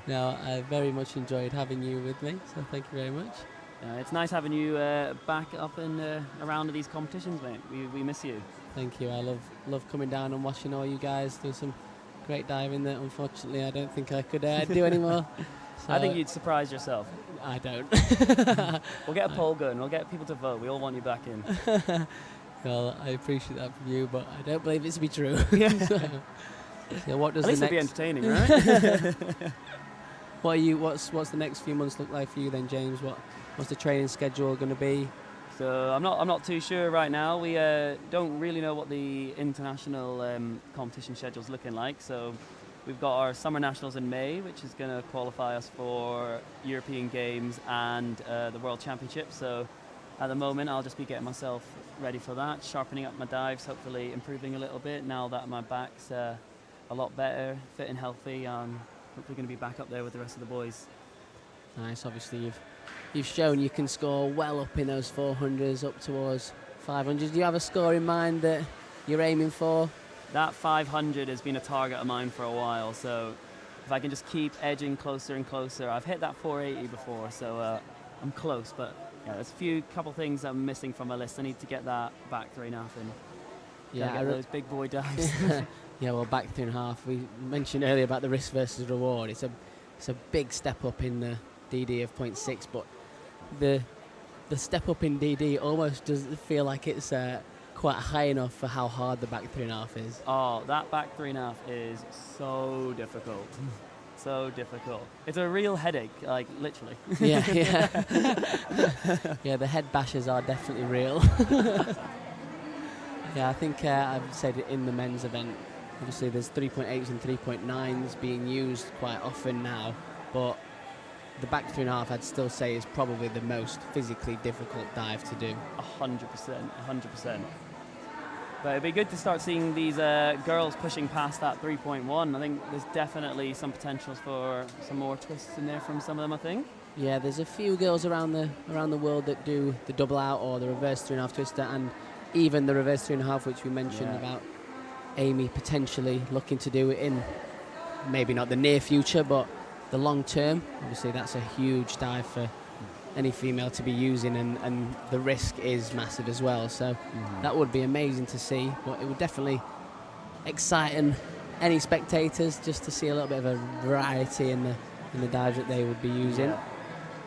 No, I very much enjoyed having you with me, so thank you very much. it's nice having you back up and around these competitions, mate. We miss you. Thank you. I love coming down and watching all you guys do some great diving that unfortunately I don't think I could do anymore. So I think you'd surprise yourself. I don't. We'll get a poll going. We'll get people to vote. We all want you back in. Well, I appreciate that from you, but I don't believe it to be true. Yeah. So what does At least the it'll be next? entertaining, right? What's the next few months look like for you then, James? What's the training schedule going to be? So I'm not too sure right now. We don't really know what the international competition schedule's looking like. So we've got our summer nationals in May, which is going to qualify us for European Games and the World Championship. So at the moment, I'll just be getting myself ready for that, sharpening up my dives, hopefully improving a little bit now that my back's a lot better, fit and healthy. Hopefully going to be back up there with the rest of the boys. Nice. Obviously, you've shown you can score well up in those 400s, up towards 500s. Do you have a score in mind that you're aiming for? That 500 has been a target of mine for a while, so if I can just keep edging closer and closer. I've hit that 480 before, so I'm close, but yeah, there's a couple things I'm missing from my list. I need to get that back 3.5 and get those big boy dives. Yeah, well, back 3.5. We mentioned earlier about the risk versus reward. It's a big step up in the DD of 0.6, but the step up in DD almost doesn't feel like it's quite high enough for how hard the back 3.5 is. Oh, that back 3.5 is so difficult. So difficult. It's a real headache, like literally. Yeah. Yeah, the head bashes are definitely real. Yeah, I think I've said it in the men's event. Obviously, there's 3.8s and 3.9s being used quite often now, but the back 3.5 I'd still say is probably the most physically difficult dive to do. 100%. But it'd be good to start seeing these girls pushing past that 3.1. I think there's definitely some potential for some more twists in there from some of them, I think. Yeah, there's a few girls around the world that do the double out or the reverse 3.5 twister, and even the reverse 3.5, which we mentioned about Amy potentially looking to do it in maybe not the near future, but the long term. Obviously, that's a huge dive for any female to be using, and the risk is massive as well. So that would be amazing to see, but it would definitely excite any spectators just to see a little bit of a variety in the dives that they would be using. Yeah.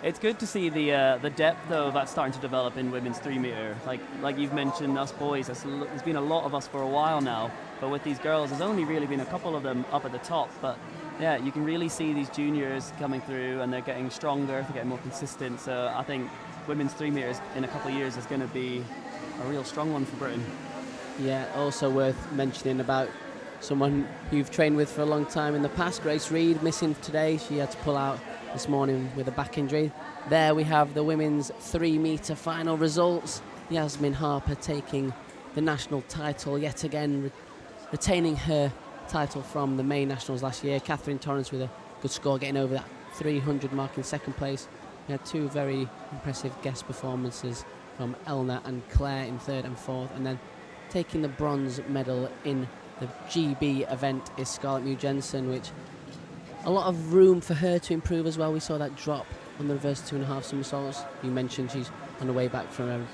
It's good to see the depth though that's starting to develop in women's 3 meter. Like you've mentioned, us boys. There's been a lot of us for a while now, but with these girls, there's only really been a couple of them up at the top. But yeah, you can really see these juniors coming through, and they're getting stronger, they're getting more consistent. So I think women's 3 meters in a couple of years is going to be a real strong one for Britain. Yeah, also worth mentioning about someone you've trained with for a long time in the past, Grace Reed, missing today. She had to pull out this morning with a back injury. There we have the women's 3 meter final results. Yasmin Harper taking the national title yet again, retaining her title from the May Nationals last year. Catherine Torrance with a good score, getting over that 300 mark in second place. We had two very impressive guest performances from Elna and Claire in third and fourth, and then taking the bronze medal in the GB event is Scarlett Mew Jensen, which a lot of room for her to improve as well. We saw that drop on the reverse 2.5 somersaults. You mentioned she's on the way back from a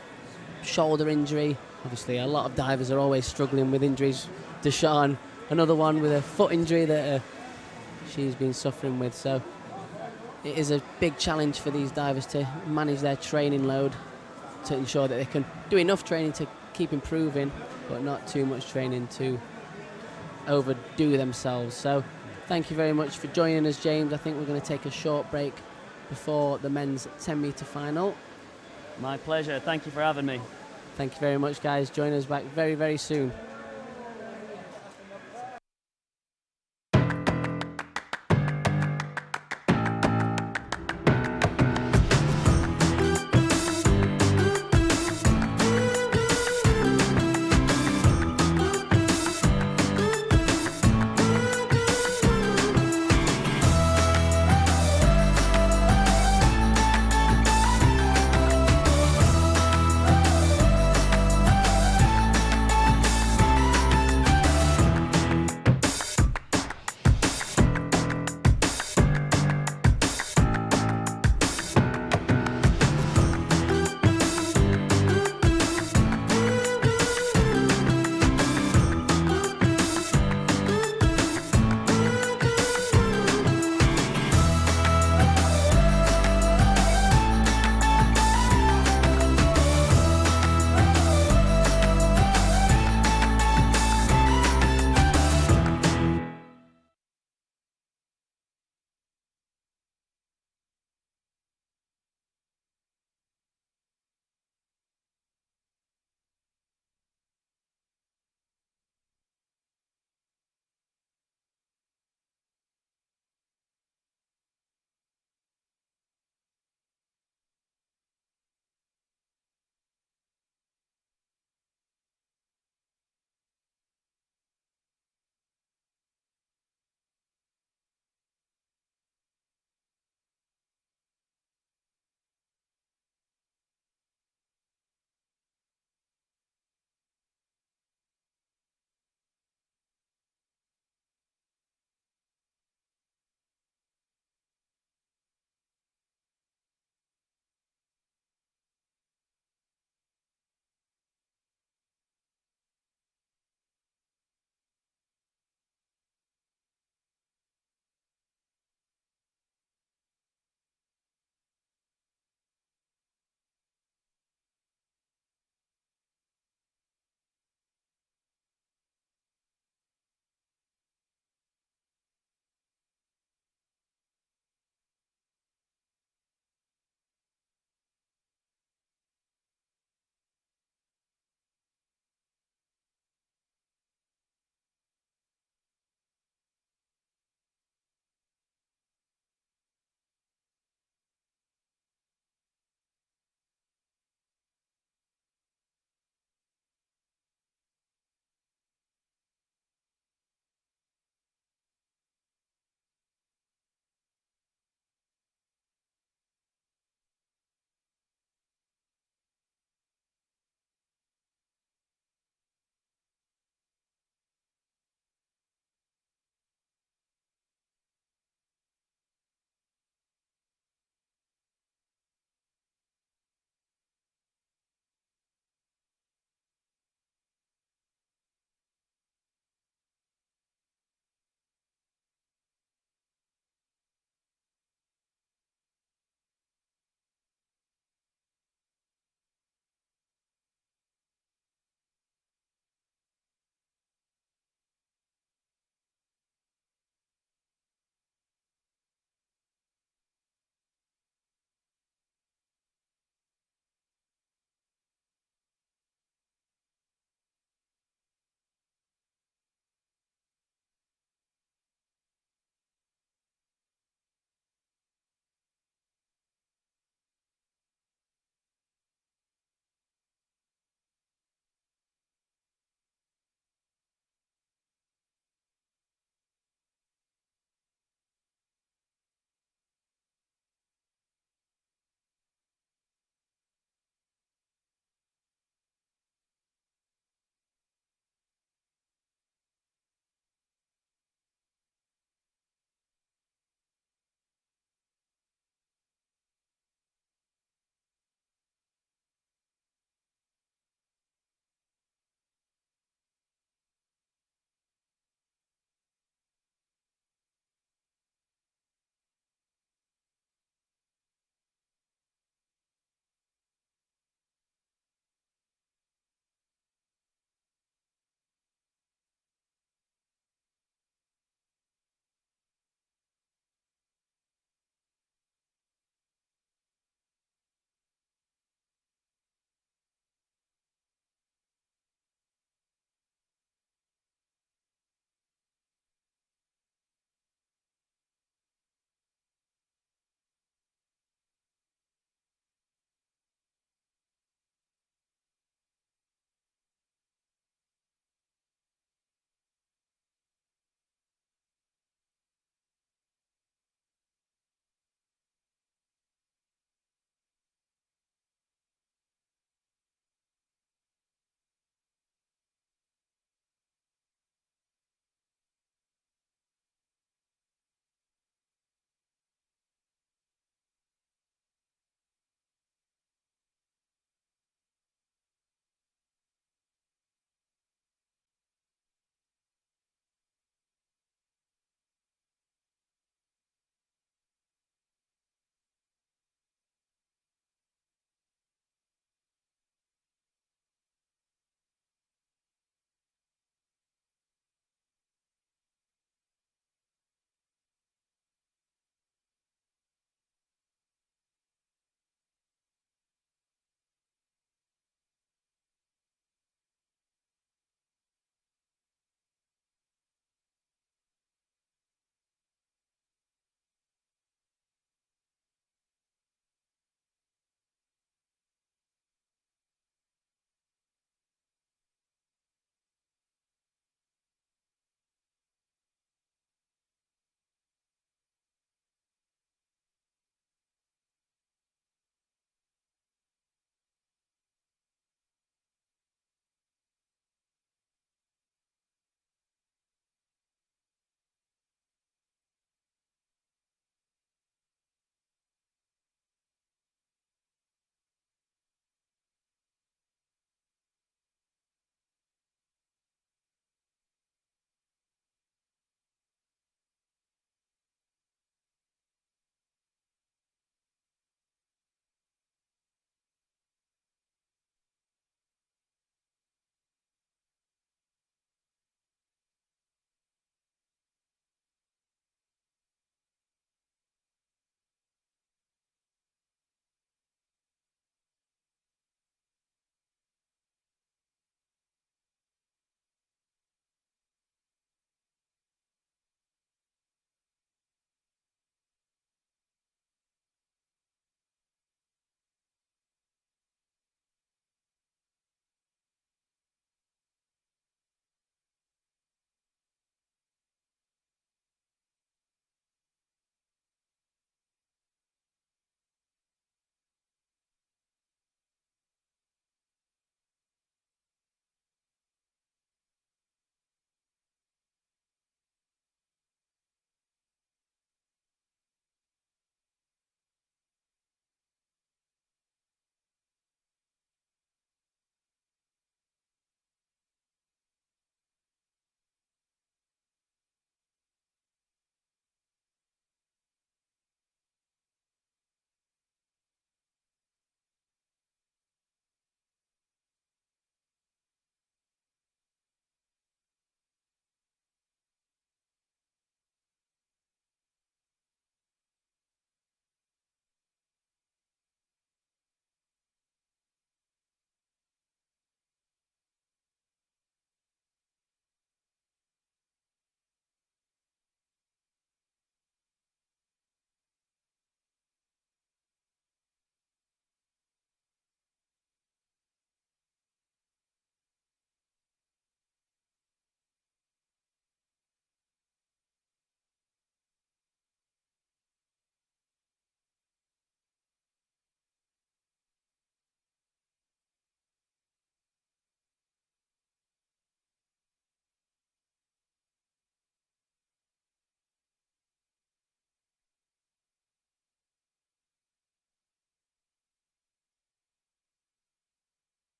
shoulder injury. Obviously, a lot of divers are always struggling with injuries. Deshawn, another one with a foot injury that she's been suffering with. So it is a big challenge for these divers to manage their training load to ensure that they can do enough training to keep improving, but not too much training to overdo themselves. So thank you very much for joining us, James. I think we're going to take a short break before the men's 10-metre final. My pleasure. Thank you for having me. Thank you very much, guys. Join us back very, very soon.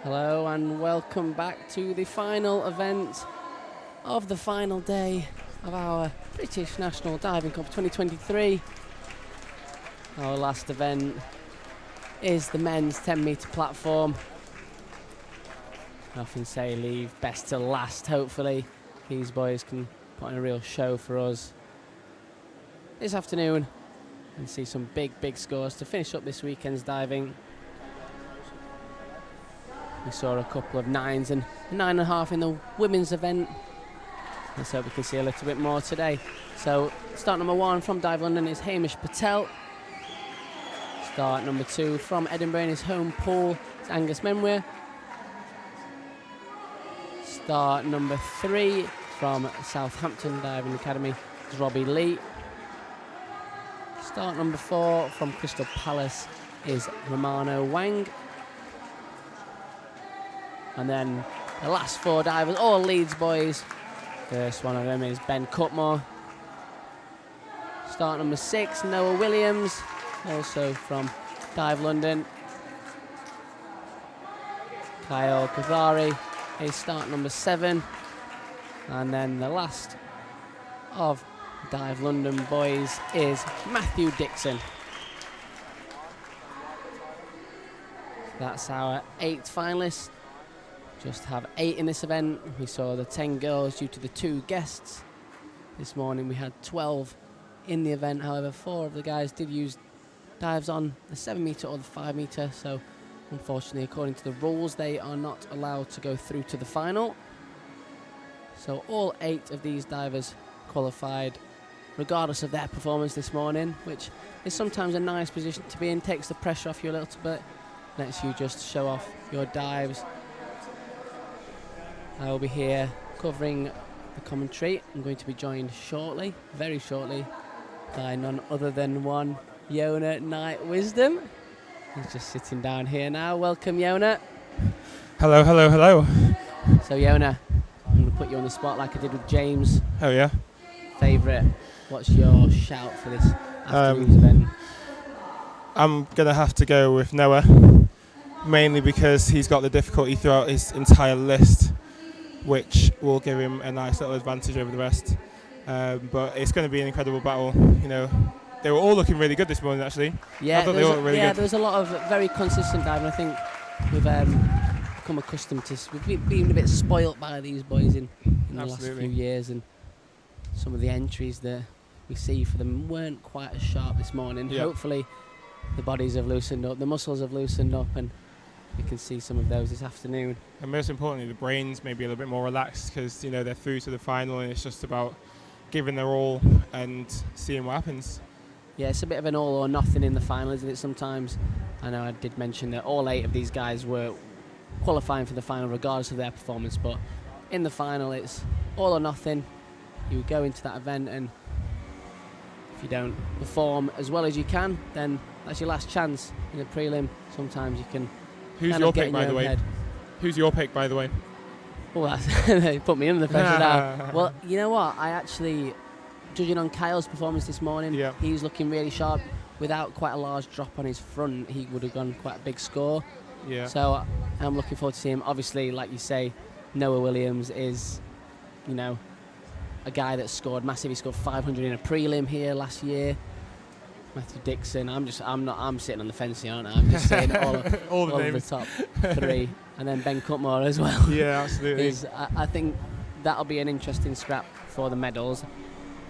Hello and welcome back to the final event of the final day of our British National Diving Cup 2023. Our last event is the men's 10 metre platform. I often say leave best to last. Hopefully these boys can put on a real show for us this afternoon and see some big scores to finish up this weekend's diving. We saw a couple of 9s and 9.5 in the women's event. Let's hope we can see a little bit more today. So start number 1 from Dive London is Hamish Patel. Start number 2 from Edinburgh in his home pool is Angus Menwir. Start number 3 from Southampton Diving Academy is Robbie Lee. Start number 4 from Crystal Palace is Romano Wang. And then the last 4 divers, all Leeds boys. First one of them is Ben Cutmore. Start number 6, Noah Williams, also from Dive London. Kyle Kavari is start number 7. And then the last of Dive London boys is Matthew Dixon. That's our 8 finalists. Just have 8 in this event. We saw the 10 girls due to the 2 guests. This morning we had 12 in the event. However, 4 of the guys did use dives on the 7 metre or the 5 metre. So unfortunately, according to the rules, they are not allowed to go through to the final. So all 8 of these divers qualified regardless of their performance this morning, which is sometimes a nice position to be in. Takes the pressure off you a little bit. Lets you just show off your dives. I will be here covering the commentary. I'm going to be joined shortly, very shortly, by none other than one Yona Knight Wisdom. He's just sitting down here now. Welcome, Yona. Hello. So, Yona, I'm going to put you on the spot like I did with James. Oh, yeah? Favourite. What's your shout for this afternoon's event? I'm going to have to go with Noah, mainly because he's got the difficulty throughout his entire list, which will give him a nice little advantage over the rest. But it's going to be an incredible battle. You know, they were all looking really good this morning, actually. Yeah, I thought they all looked really good. There was a lot of very consistent diving. I think we've become accustomed to. We've been a bit spoilt by these boys in the last few years, and some of the entries that we see for them weren't quite as sharp this morning. Yep. Hopefully, the bodies have loosened up, the muscles have loosened up, and we can see some of those this afternoon. And most importantly, the brains may be a little bit more relaxed because, you know, they're through to the final and it's just about giving their all and seeing what happens. Yeah, it's a bit of an all or nothing in the final, isn't it, sometimes? I know I did mention that all 8 of these guys were qualifying for the final regardless of their performance, but in the final it's all or nothing. You go into that event, and if you don't perform as well as you can, then that's your last chance in the prelim. Sometimes you can. Who's your pick, by the way? Who's your pick, by the way? Oh, they put me under the pressure now. Well, you know what? I actually, judging on Kyle's performance this morning, he's looking really sharp. Without quite a large drop on his front, he would have gone quite a big score. Yeah. So I'm looking forward to seeing him. Obviously, like you say, Noah Williams is, you know, a guy that scored massive. He scored 500 in a prelim here last year. Matthew Dixon. I'm sitting on the fence here, aren't I? I'm just saying all of the top 3, and then Ben Cutmore as well. Yeah, absolutely. I think that'll be an interesting scrap for the medals.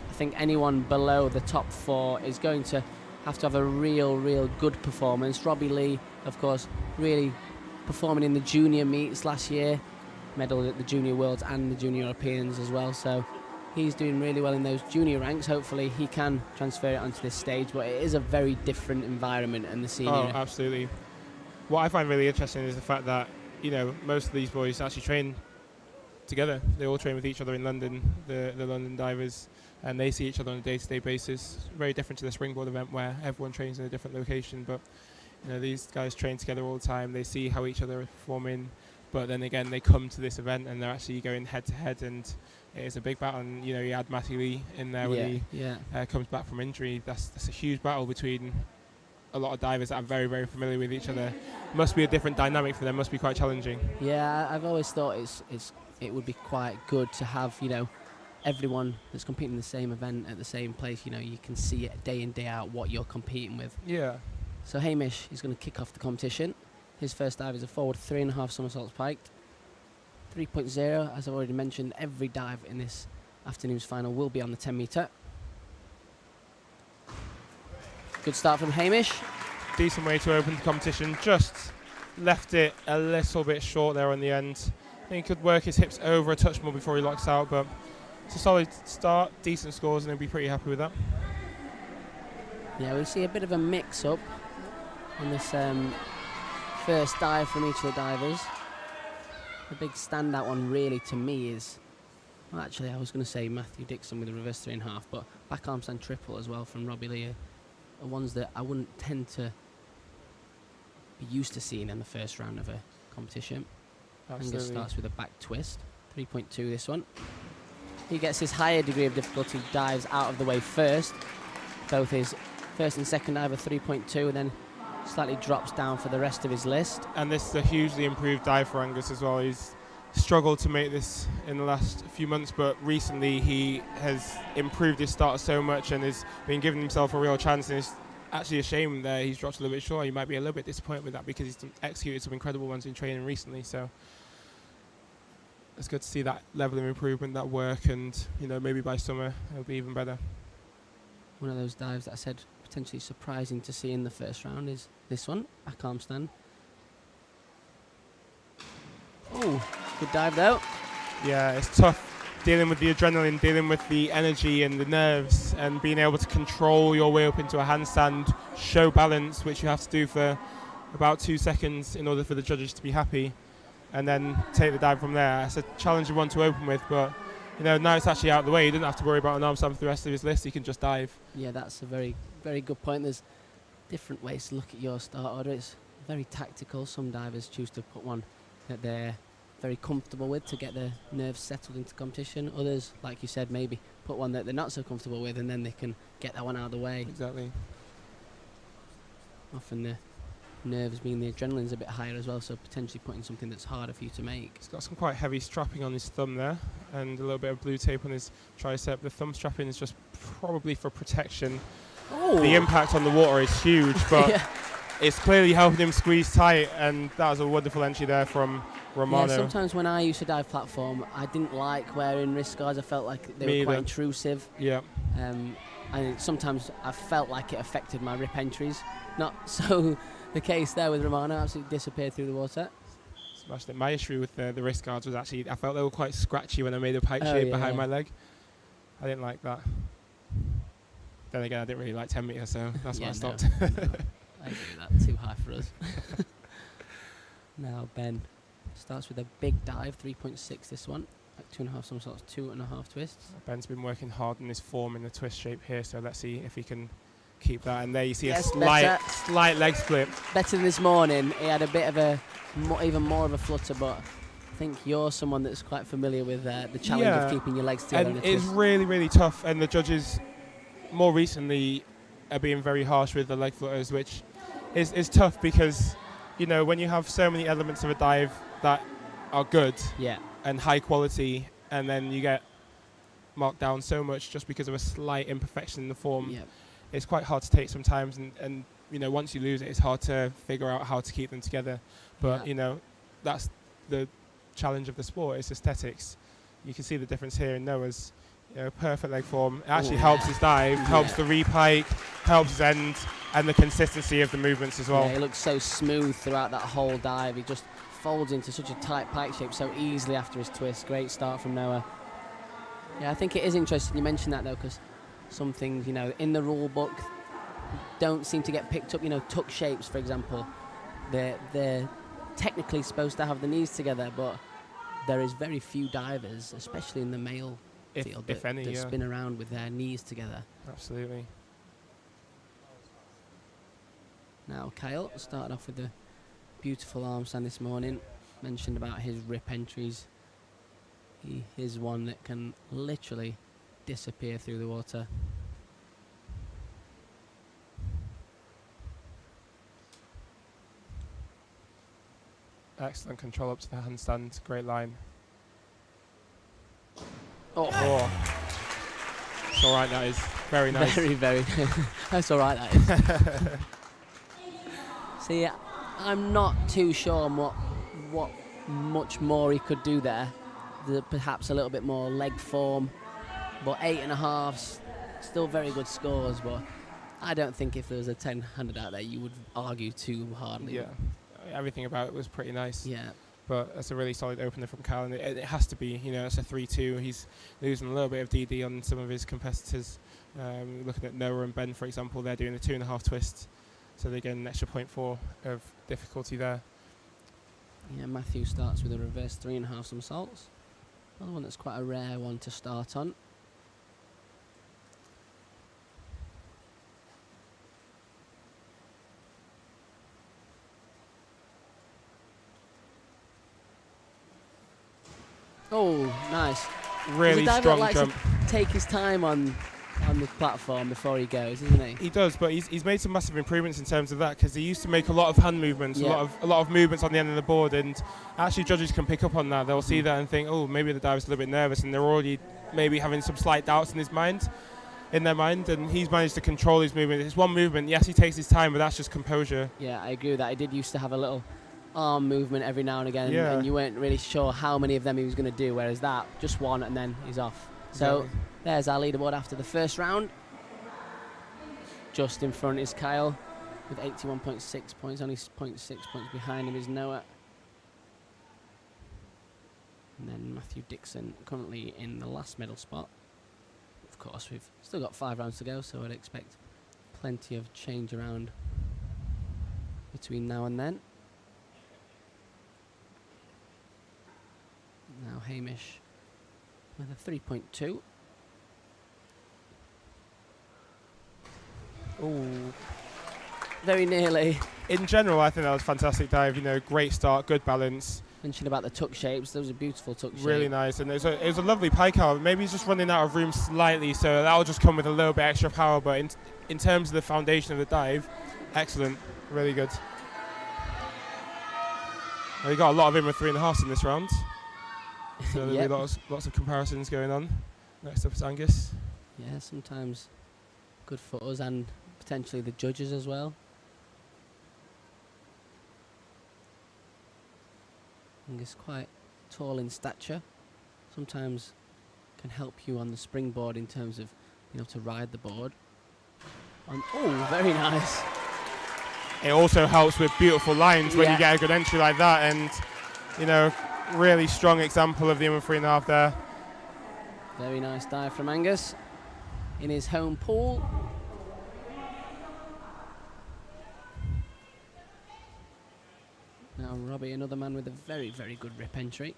I think anyone below the top 4 is going to have a real good performance. Robbie Lee, of course, really performing in the junior meets last year, medalled at the Junior Worlds and the Junior Europeans as well. So he's doing really well in those junior ranks. Hopefully he can transfer it onto this stage, but it is a very different environment and the senior. Oh, absolutely. What I find really interesting is the fact that, you know, most of these boys actually train together. They all train with each other in London, the London divers, and they see each other on a day-to-day basis. Very different to the Springboard event where everyone trains in a different location, but you know, these guys train together all the time. They see how each other are performing, but then again they come to this event and they're actually going head-to-head, and it is a big battle. And you know, you add Matthew Lee in there when he comes back from injury. That's a huge battle between a lot of divers that are very, very familiar with each other. Must be a different dynamic for them. Must be quite challenging. Yeah, I've always thought it would be quite good to have, you know, everyone that's competing in the same event at the same place. You know, you can see it day in, day out what you're competing with. Yeah. So Hamish is going to kick off the competition. His first dive is a forward 3.5 somersaults piked. 3.0, as I've already mentioned, every dive in this afternoon's final will be on the 10 metre. Good start from Hamish. Decent way to open the competition. Just left it a little bit short there on the end. I think he could work his hips over a touch more before he locks out, but it's a solid start, decent scores, and he'll be pretty happy with that. Yeah, we'll see a bit of a mix-up on this first dive from each of the divers. The big standout one really to me is, well, actually I was going to say Matthew Dixon with a reverse 3.5, but back armstand triple as well from Robbie Lee are ones that I wouldn't tend to be used to seeing in the first round of a competition. Absolutely. Angus starts with a back twist, 3.2 this one. He gets his higher degree of difficulty dives out of the way first. Both his first and second dive are 3.2, and then slightly drops down for the rest of his list. And this is a hugely improved dive for Angus as well. He's struggled to make this in the last few months, but recently he has improved his starter so much and has been giving himself a real chance, and it's actually a shame that he's dropped a little bit short. You might be a little bit disappointed with that because he's executed some incredible ones in training recently, so it's good to see that level of improvement, that work, and you know, maybe by summer it'll be even better. One of those dives that I said potentially surprising to see in the first round is this one, back arm stand. Oh, good dive though. Yeah, it's tough dealing with the adrenaline, dealing with the energy and the nerves, and being able to control your way up into a handstand, show balance, which you have to do for about 2 seconds in order for the judges to be happy, and then take the dive from there. It's a challenging one to open with, but you know, now it's actually out of the way. He doesn't have to worry about an arm stand for the rest of his list. He can just dive. Yeah, that's a very, very good point. There's different ways to look at your start order. It's very tactical. Some divers choose to put one that they're very comfortable with to get their nerves settled into competition. Others, like you said, maybe put one that they're not so comfortable with, and then they can get that one out of the way. Exactly. Often the nerves mean the adrenaline's a bit higher as well, so potentially putting something that's harder for you to make. He's got some quite heavy strapping on his thumb there, and a little bit of blue tape on his tricep. The thumb strapping is just probably for protection. Oh. The impact on the water is huge, but Yeah. it's clearly helping him squeeze tight, and that was a wonderful entry there from Romano. Yeah, sometimes when I used to dive platform, I didn't like wearing wrist guards. I felt like they Me were quite either. intrusive. Yeah. And sometimes I felt like it affected my rip entries. Not so the case there with Romano, absolutely disappeared through the water. Smashed it. My issue with the wrist guards was actually I felt they were quite scratchy when I made a pipe shape behind my leg. I didn't like that. Then again, I didn't really like 10 metre, so that's why I stopped. No, I agree with that. Too high for us. Now Ben starts with a big dive, 3.6 this one. Like 2.5 somersaults, 2.5 twists. Ben's been working hard on his form in the twist shape here, so let's see if he can keep that. And there you see Yes, a slight leg split. Better than this morning. He had a bit of a, even more of a flutter, but I think you're someone that's quite familiar with the challenge of keeping your legs together. And it's really, really tough. And the judges more recently are being very harsh with the leg flutters, which is tough because, you know, when you have so many elements of a dive that are good and high quality, and then you get marked down so much just because of a slight imperfection in the form, it's quite hard to take sometimes. And you know, once you lose it, it's hard to figure out how to keep them together. But you know, that's the challenge of the sport. It's aesthetics. You can see the difference here in Noah's, you know, perfect leg form. It actually helps his dive, helps the repike, helps his end, and the consistency of the movements as well. Yeah, he looks so smooth throughout that whole dive. He just folds into such a tight pike shape so easily after his twist. Great start from Noah. Yeah, I think it is interesting you mentioned that though, because some things, you know, in the rule book don't seem to get picked up. You know, tuck shapes, for example, they're technically supposed to have the knees together, but there is very few divers, especially in the male field, that spin around with their knees together. Absolutely. Now Kyle started off with the beautiful arm stand this morning. Mentioned about his rip entries. He is one that can literally disappear through the water. Excellent control up to the handstand. Great line. Oh. It's all right, that is. Very nice. Very, very. That's all right, that is. See, I'm not too sure on what much more he could do there. Perhaps a little bit more leg form. But 8.5, still very good scores. But I don't think if there was a 10-handed out there, you would argue too hardly. Yeah, everything about it was pretty nice. Yeah. But that's a really solid opener from Kyle, and it has to be. You know, it's a 3-2. He's losing a little bit of DD on some of his competitors. Looking at Noah and Ben, for example, they're doing a 2.5 twist, so they get an extra 0.4 of difficulty there. Yeah, Matthew starts with a reverse 3.5 somersaults. Another one that's quite a rare one to start on. Oh, nice. Really strong jump. To take his time on the platform before he goes, isn't he? He does, but he's made some massive improvements in terms of that, because he used to make a lot of hand movements, Yeah. a lot of movements on the end of the board, and actually judges can pick up on that. They'll see that and think, oh, maybe the diver's a little bit nervous, and they're already maybe having some slight doubts in their mind, and he's managed to control his movement. It's one movement. Yes, he takes his time, but that's just composure. Yeah, I agree with that. He did used to have a little arm movement every now and again, Yeah. and you weren't really sure how many of them he was going to do, whereas that, just one, and then he's off. So there's our leaderboard after the first round. Just in front is Kyle with 81.6 points, only 0.6 points behind him is Noah. And then Matthew Dixon currently in the last middle spot. Of course, we've still got 5 rounds to go, so I'd expect plenty of change around between now and then. Now Hamish with a 3.2. Oh, very nearly. In general, I think that was a fantastic dive. You know, great start, good balance. Mentioned about the tuck shapes. Those are beautiful tuck shapes. Really nice, and it was a lovely pike out. Maybe he's just running out of room slightly, so that'll just come with a little bit extra power. But in terms of the foundation of the dive, excellent, really good. We got a lot of in with 3.5s in this round, so there'll Yep. be lots of comparisons going on. Next up is Angus. Yeah, sometimes good for us and potentially the judges as well. Angus quite tall in stature. Sometimes can help you on the springboard in terms of being able to ride the board. Oh, very nice. It also helps with beautiful lines when Yeah. you get a good entry like that, and you know, really strong example of the in with 3.5 there. Very nice dive from Angus in his home pool. Now Robbie, another man with a very, very good rip entry.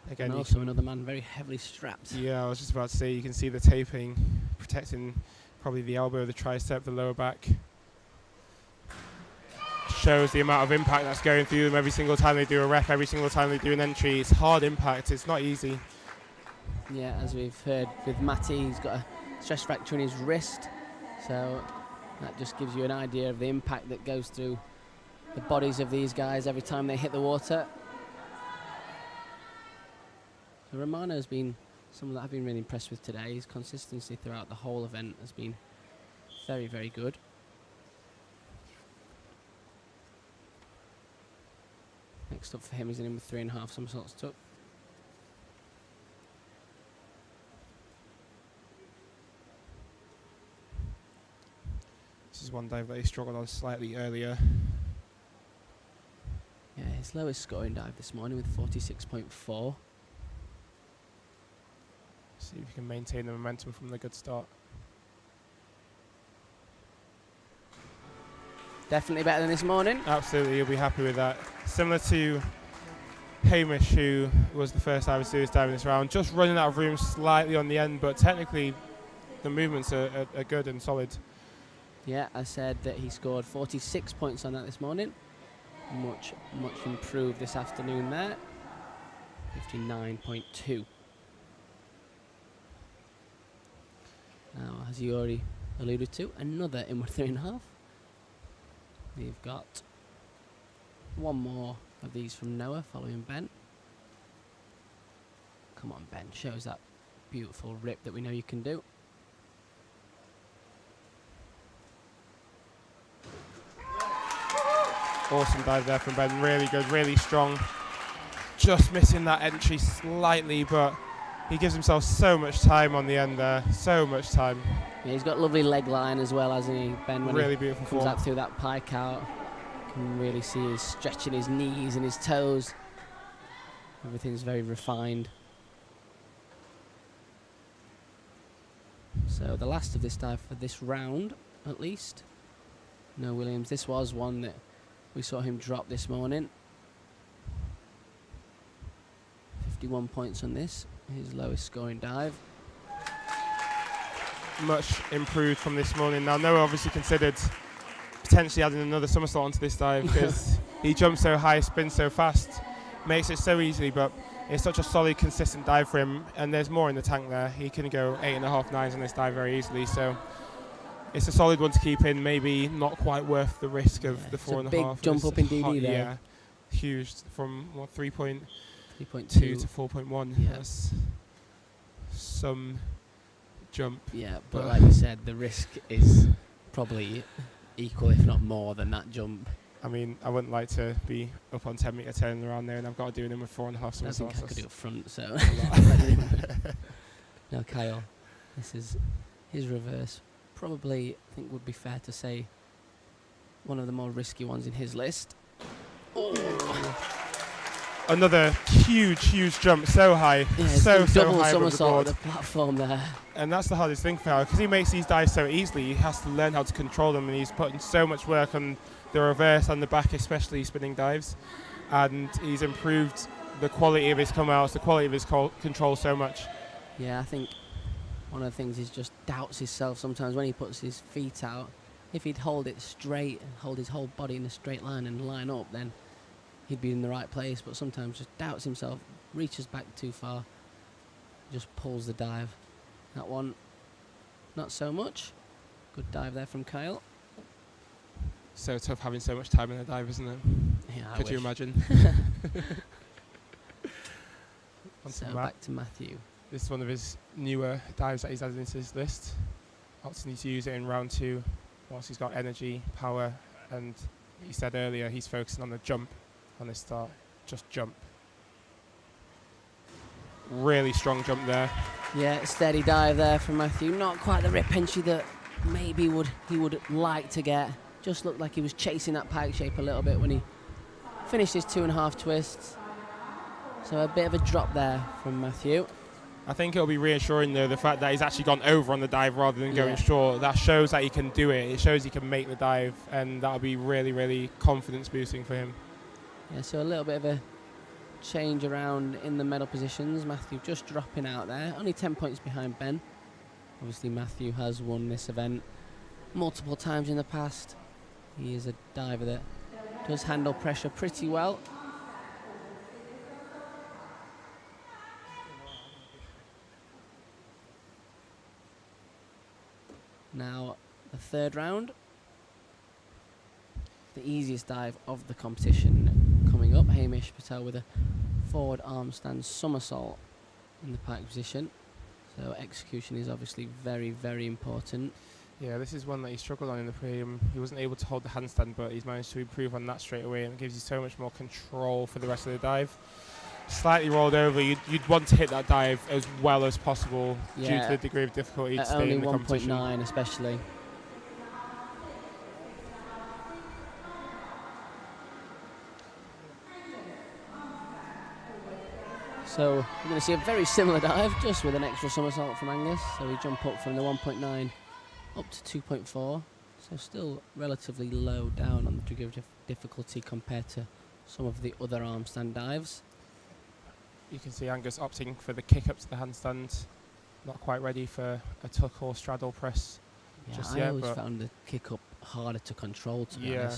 Again, And you also can- another man very heavily strapped. Yeah, I was just about to say, you can see the taping protecting probably the elbow, the tricep, the lower back. Shows the amount of impact that's going through them every single time they do a rep, every single time they do an entry. It's hard impact, it's not easy. Yeah, as we've heard with Matty, he's got a stress fracture in his wrist. So that just gives you an idea of the impact that goes through the bodies of these guys every time they hit the water. So Romano has been someone that I've been really impressed with today. His consistency throughout the whole event has been very, very good. Next up for him is an in with 3.5 somersaults tuck. This is one dive that he struggled on slightly earlier. Yeah, his lowest scoring dive this morning with 46.4. See if he can maintain the momentum from the good start. Definitely better than this morning. Absolutely, you'll be happy with that. Similar to Hamish, who was the first diver to do this dive in this round, just running out of room slightly on the end, but technically the movements are good and solid. Yeah, I said that he scored 46 points on that this morning. Much improved this afternoon there. 59.2. Now, as you already alluded to, another in with 3.5. We've got one more of these from Noah following Ben. Come on, Ben. Show us that beautiful rip that we know you can do. Awesome dive there from Ben. Really good, really strong. Just missing that entry slightly, but he gives himself so much time on the end there. So much time. Yeah, he's got lovely leg line as well, hasn't he, Ben? When Really he beautiful comes form. out through that pike out, you can really see he's stretching his knees and his toes. Everything's very refined. So the last of this dive for this round, at least. No Williams. This was one that we saw him drop this morning. 51 points on this, his lowest scoring dive. Much improved from this morning. Now Noah obviously considered potentially adding another somersault onto this dive because he jumps so high, spins so fast, makes it so easily, but it's such a solid, consistent dive for him, and there's more in the tank there. He can go 8.5 9s on this dive very easally, so it's a solid one to keep in. Maybe not quite worth the risk of the 4.5. Big jump up in DD there. Yeah, huge, from what 3.2 3.2 to 4.1. Yeah. That's some jump. Yeah, but like you said, the risk is probably equal, if not more, than that jump. I mean, I wouldn't like to be up on 10 metre turning around there, and I've got to do them with 4.5 I don't think somersaults. I could do it front, so. Now Kyle, this is his reverse. Probably, I think would be fair to say, one of the more risky ones in his list. Another huge jump, so high, Yeah, so double high above the somersault board. on the platform there. And that's the hardest thing for him, because he makes these dives so easily. He has to learn how to control them, and he's putting so much work on the reverse and the back, especially spinning dives. And he's improved the quality of his come-outs, the quality of his control so much. Yeah, I think one of the things is just doubts himself sometimes when he puts his feet out. If he'd hold it straight and hold his whole body in a straight line and line up, then he'd be in the right place, but sometimes just doubts himself, reaches back too far, just pulls the dive. That one, not so much. Good dive there from Kyle. So tough having so much time in a dive, isn't it? Yeah, I Could you wish. imagine? So back to Matthew. This is one of his newer dives that he's added into his list. Obviously needs to use it in round 2 whilst he's got energy, power, and he said earlier he's focusing on the jump on this start. Just jump. Really strong jump there. Yeah, steady dive there from Matthew. Not quite the rip entry that maybe he would like to get. Just looked like he was chasing that pike shape a little bit when he finished his 2.5 twists. So a bit of a drop there from Matthew. I think it'll be reassuring though, the fact that he's actually gone over on the dive rather than going short. That shows that he can do it. It shows he can make the dive, and that'll be really confidence boosting for him. Yeah, so a little bit of a change around in the medal positions. Matthew just dropping out there. Only 10 points behind Ben. Obviously Matthew has won this event multiple times in the past. He is a diver that does handle pressure pretty well. Now, the third round. The easiest dive of the competition coming up. Hamish Patel with a forward arm stand somersault in the pike position. So execution is obviously very important. Yeah, this is one that he struggled on in the prelim. He wasn't able to hold the handstand, but he's managed to improve on that straight away, and it gives you so much more control for the rest of the dive. Slightly rolled over, you'd want to hit that dive as well as possible due to the degree of difficulty to stay in the competition. Only 1.9 especially. So we're going to see a very similar dive, just with an extra somersault from Angus. So we jump up from the 1.9 up to 2.4. So still relatively low down on the degree of difficulty compared to some of the other arm stand dives. You can see Angus opting for the kick up to the handstand. Not quite ready for a tuck or straddle press just yet. I always found the kick up harder to control, to be Yeah.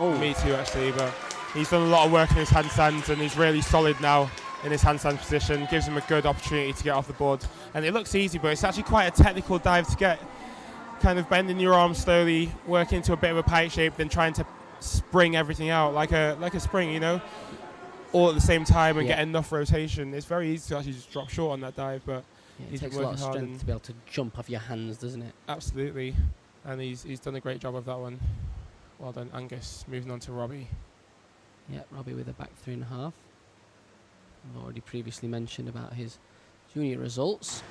honest. Me too, actually, but he's done a lot of work in his handstands, and he's really solid now in his handstand position. Gives him a good opportunity to get off the board. And it looks easy, but it's actually quite a technical dive to get. Kind of bending your arm slowly, working into a bit of a pike shape, then trying to spring everything out like a spring, you know, all at the same time and get enough rotation. It's very easy to actually just drop short on that dive, but it takes a lot of strength to be able to jump off your hands, doesn't it? Absolutely, and he's done a great job of that one. Well done, Angus. Moving on to Robbie. Yeah, Robbie with a back 3.5. I've already previously mentioned about his junior results.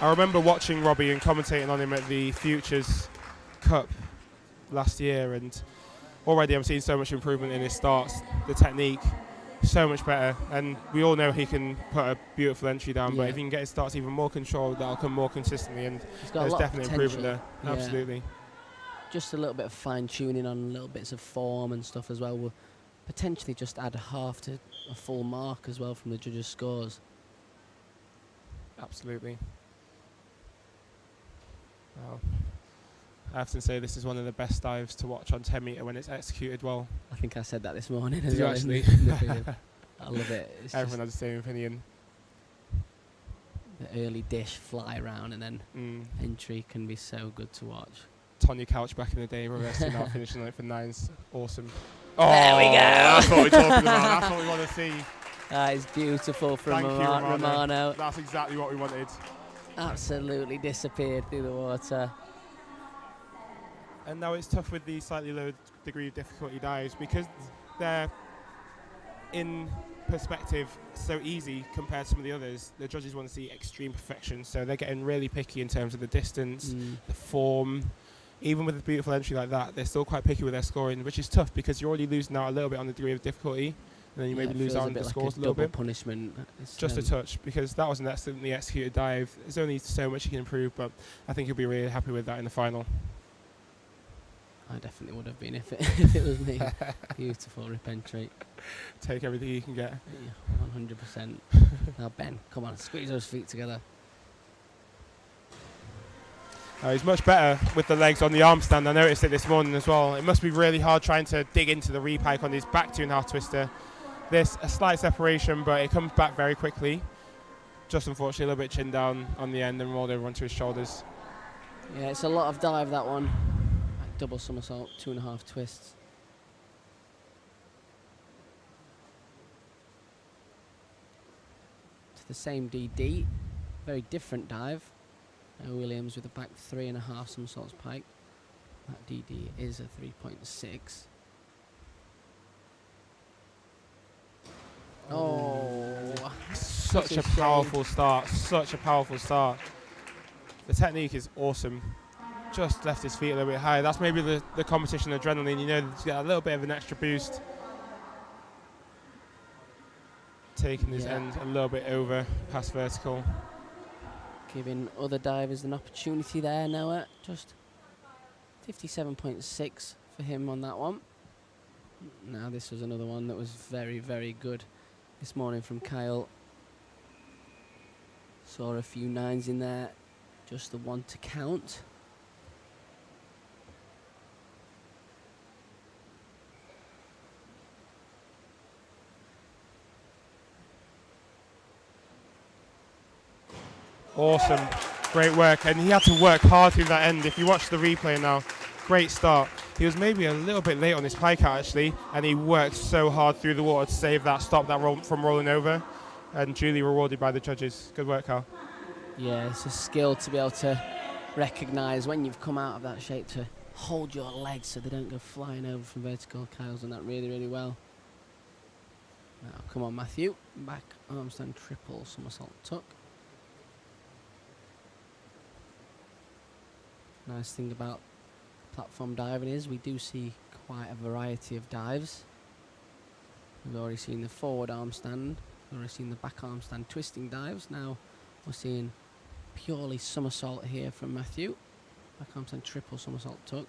I remember watching Robbie and commentating on him at the Futures Cup last year, and already I'm seeing so much improvement in his starts. The technique, so much better, and we all know he can put a beautiful entry down, but if he can get his starts even more controlled, that'll come more consistently, and there's definitely improvement there. Yeah. Absolutely. Just a little bit of fine-tuning on little bits of form and stuff as well will potentially just add half to a full mark as well from the judges' scores. Absolutely. Well, I have to say this is one of the best dives to watch on 10 metre when it's executed well. I think I said that this morning as well. Actually? I love it. It's everyone has the same opinion. The early dish fly around and then entry can be so good to watch. Tonya Couch back in the day, reversing out, finishing on it for 9's. Awesome. Oh, there we go. That's what we're talking about. That's what we want to see. That is beautiful from Romano. That's exactly what we wanted. Absolutely disappeared through the water. And now it's tough with the slightly low degree of difficulty dives because they're in perspective so easy compared to some of the others. The judges want to see extreme perfection, so they're getting really picky in terms of the distance, the form. Even with a beautiful entry like that, they're still quite picky with their scoring, which is tough because you're already losing out a little bit on the degree of difficulty, and then you maybe lose out on the scores a little bit. Punishment. Just a touch, because that was an excellently executed dive. There's only so much you can improve, but I think you'll be really happy with that in the final. I definitely would have been if it was me. Beautiful rip entry. Take everything you can get. Yeah, 100%. Now Ben, come on, squeeze those feet together. He's much better with the legs on the arm stand. I noticed it this morning as well. It must be really hard trying to dig into the repike on his back 2.5 twister. There's a slight separation, but it comes back very quickly. Just unfortunately a little bit chin down on the end and rolled over onto his shoulders. Yeah, it's a lot of dive, that one. Double somersault, 2.5 twists. To the same DD, very different dive. Williams with a back 3.5 somersaults pike. That DD is a 3.6. Oh, such a powerful start. Such a powerful start. The technique is awesome. Just left his feet a little bit high. That's maybe the competition adrenaline, you know, to get a little bit of an extra boost. Taking his end a little bit over past vertical. Giving other divers an opportunity there, Noah. Just 57.6 for him on that one. Now this was another one that was very, very good this morning from Kyle. Saw a few 9s in there, just the one to count. Awesome, great work, and he had to work hard through that end. If you watch the replay now, great start. He was maybe a little bit late on his pike out actually, and he worked so hard through the water to save that, stop that roll from rolling over, and duly rewarded by the judges. Good work, Carl. Yeah, it's a skill to be able to recognise when you've come out of that shape to hold your legs so they don't go flying over from vertical. Kyle's done that really, really well. Now, come on, Matthew. Back arm stand triple somersault tuck. Nice thing about platform diving is we do see quite a variety of dives. We've already seen the forward arm stand, we've already seen the back arm stand twisting dives. Now we're seeing purely somersault here from Matthew. Back arm stand triple somersault tuck.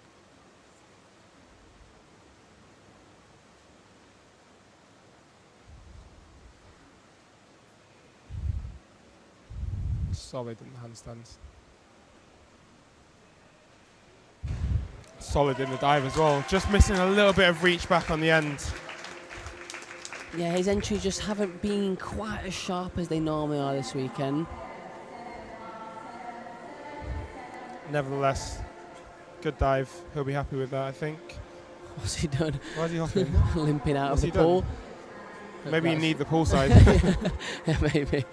Solid in the handstands. Solid in the dive as well. Just missing a little bit of reach back on the end. Yeah, his entries just haven't been quite as sharp as they normally are this weekend. Nevertheless, Good dive. He'll be happy with that, I think. What's he done? Why is he hopping? Limping out What's of the he pool. done? Maybe you need the pool side. Yeah, maybe.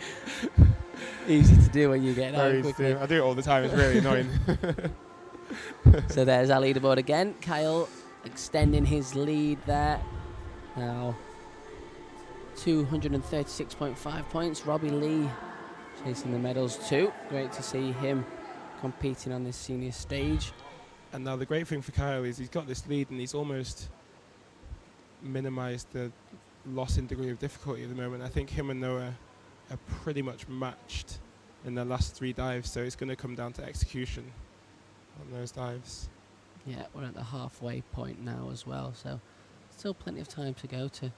Easy to do when you get Very out easy to quickly. do. I do it all the time. It's really annoying. So there's our leaderboard again. Kyle extending his lead there. Now 236.5 points. Robbie Lee chasing the medals too. Great to see him competing on this senior stage. And now the great thing for Kyle is he's got this lead and he's almost minimised the loss in degree of difficulty at the moment. I think him and Noah are pretty much matched in their last 3 dives, so it's going to come down to execution on those dives. Yeah, we're at the halfway point now as well, so still plenty of time to go to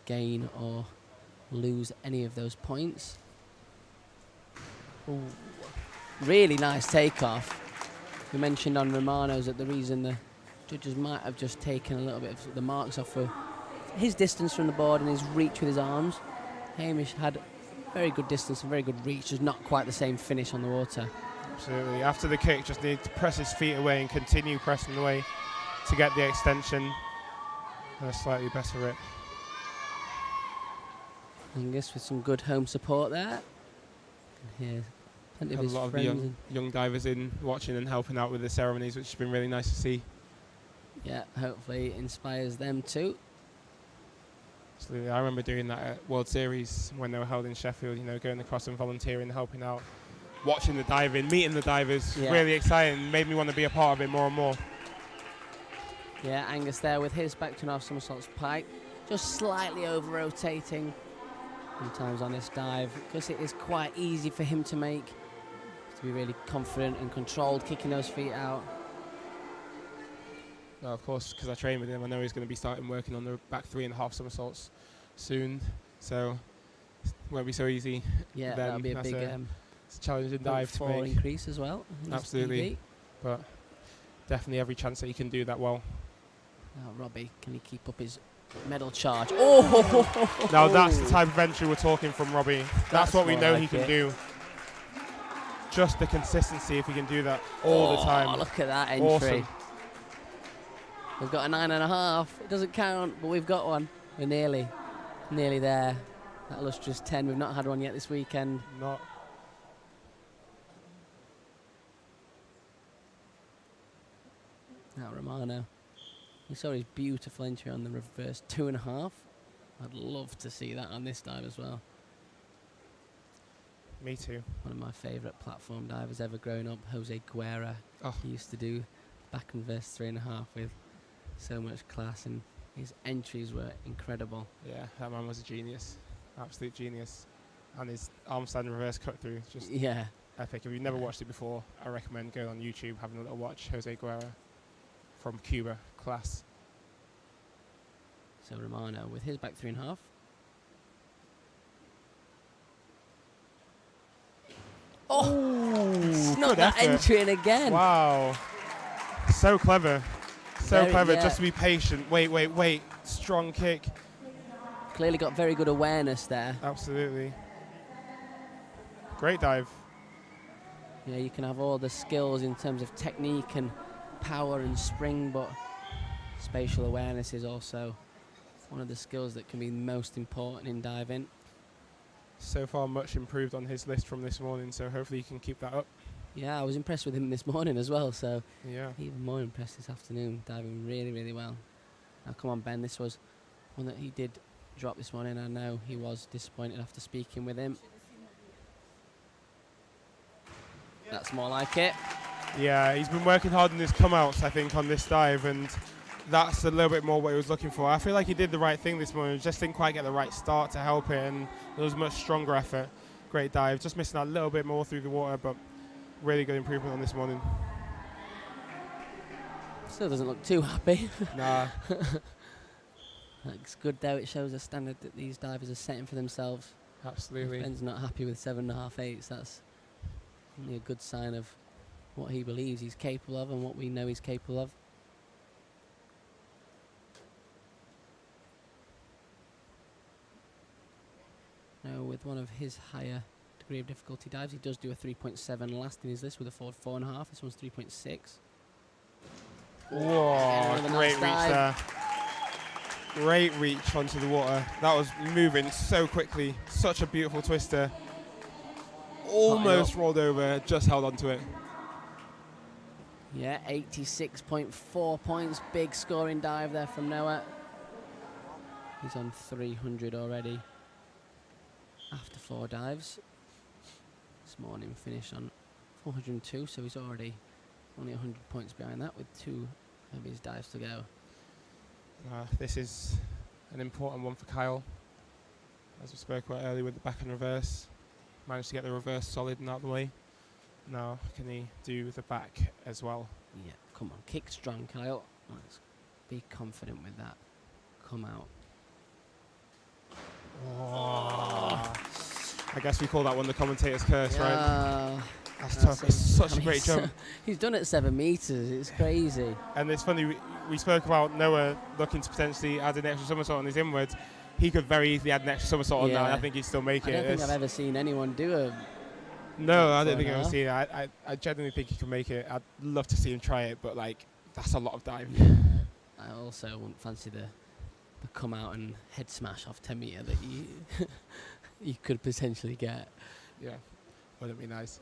gain or lose any of those points. Ooh. Really nice takeoff. We mentioned on Romano's that the reason the judges might have just taken a little bit of the marks off for his distance from the board and his reach with his arms. Hamish had very good distance and very good reach, just not quite the same finish on the water. Absolutely. After the kick, just need to press his feet away and continue pressing away to get the extension and a slightly better rip. Angus with some good home support there. Here, plenty of Had a his lot of friends. young divers in watching and helping out with the ceremonies, which has been really nice to see. Yeah, hopefully inspires them too. Absolutely. I remember doing that at World Series when they were held in Sheffield, you know, going across and volunteering, helping out, watching the diving, meeting the divers. Yeah. Really exciting, made me want to be a part of it more and more. Yeah, Angus there with his back to an half somersaults pike, just slightly over rotating sometimes on this dive, because it is quite easy for him to make, to be really confident and controlled, kicking those feet out. Well, of course, because I train with him, I know he's going to be starting working on the back 3.5 somersaults soon, so it won't be so easy. Yeah, then. that'll be a That's big it's a challenging dive to 0.4 make. increase as well. in his Absolutely. PB. But definitely every chance that he can do that well. Now Robbie, can he keep up his medal charge? Oh! Now that's the type of entry we're talking from Robbie. That's what we more know like he can it. do. Just the consistency if he can do that all the time. Oh, look at that entry. Awesome. We've got a 9.5. It doesn't count, but we've got one. We're nearly there. That illustrious 10. We've not had one yet this weekend. Not. Now Romano. We saw his beautiful entry on the reverse 2.5. I'd love to see that on this dive as well. Me too. One of my favourite platform divers ever growing up, Jose Guerra. Oh. He used to do back and reverse 3.5 with so much class, and his entries were incredible. Yeah, that man was a genius. Absolute genius. And his arm stand reverse cut through, just Yeah. epic. If you've never watched it before, I recommend going on YouTube, having a little watch. Jose Guerra from Cuba, class. So Romano with his back 3.5. Oh, snuck good that effort. entry in again. Wow. So clever. So Very- clever. yeah. Just to be patient. Wait. Strong kick. Clearly got very good awareness there. Absolutely. Great dive. Yeah, you can have all the skills in terms of technique and power and spring, but spatial awareness is also one of the skills that can be most important in diving. So far, much improved on his list from this morning, so hopefully he can keep that up. Yeah, I was impressed with him this morning as well, so Yeah. even more impressed this afternoon, diving really, really well. Now, come on, Ben, this was one that he did drop this morning. I know he was disappointed after speaking with him. That's more like it. Yeah, he's been working hard on his come-outs, I think, on this dive, and that's a little bit more what he was looking for. I feel like he did the right thing this morning, just didn't quite get the right start to help it, and it was a much stronger effort. Great dive, just missing that little bit more through the water, but really good improvement on this morning. Still doesn't look too happy. Nah, Looks good though. It shows a standard that these divers are setting for themselves. absolutely. If Ben's not happy with 7.5 8s, that's only a good sign of what he believes he's capable of and what we know he's capable of. Now, with one of his higher degree of difficulty dives, he does do a 3.7 last in his list with a forward 4.5. This one's 3.6. Whoa, Another great nice reach dive. there. Great reach onto the water. That was moving so quickly. Such a beautiful twister. Almost rolled over, just held onto it. Yeah, 86.4 points. Big scoring dive there from Noah. He's on 300 already after 4 dives. This morning finished on 402, so he's already only 100 points behind that with 2 of his dives to go. This is an important one for Kyle. As we spoke about earlier with the back and reverse. Managed to get the reverse solid and out of the way. Now, can he do the back as well? Yeah, come on, kick strong, Kyle. Let's be confident with that. Come out. Oh. I guess we call that one the commentator's curse, right? That's tough. a- It's such I a mean, great jump. He's done it 7 meters. It's crazy. And it's funny, we spoke about Noah looking to potentially add an extra somersault on his inwards. He could very easily add an extra somersault on that, and I think he'd still make I it. don't think I've ever seen anyone do a. No, I don't think for I've now. seen it. I genuinely think he can make it. I'd love to see him try it, but like that's a lot of dive. I also wouldn't fancy the come out and head smash off 10 meter that you you could potentially get. Yeah, wouldn't be nice.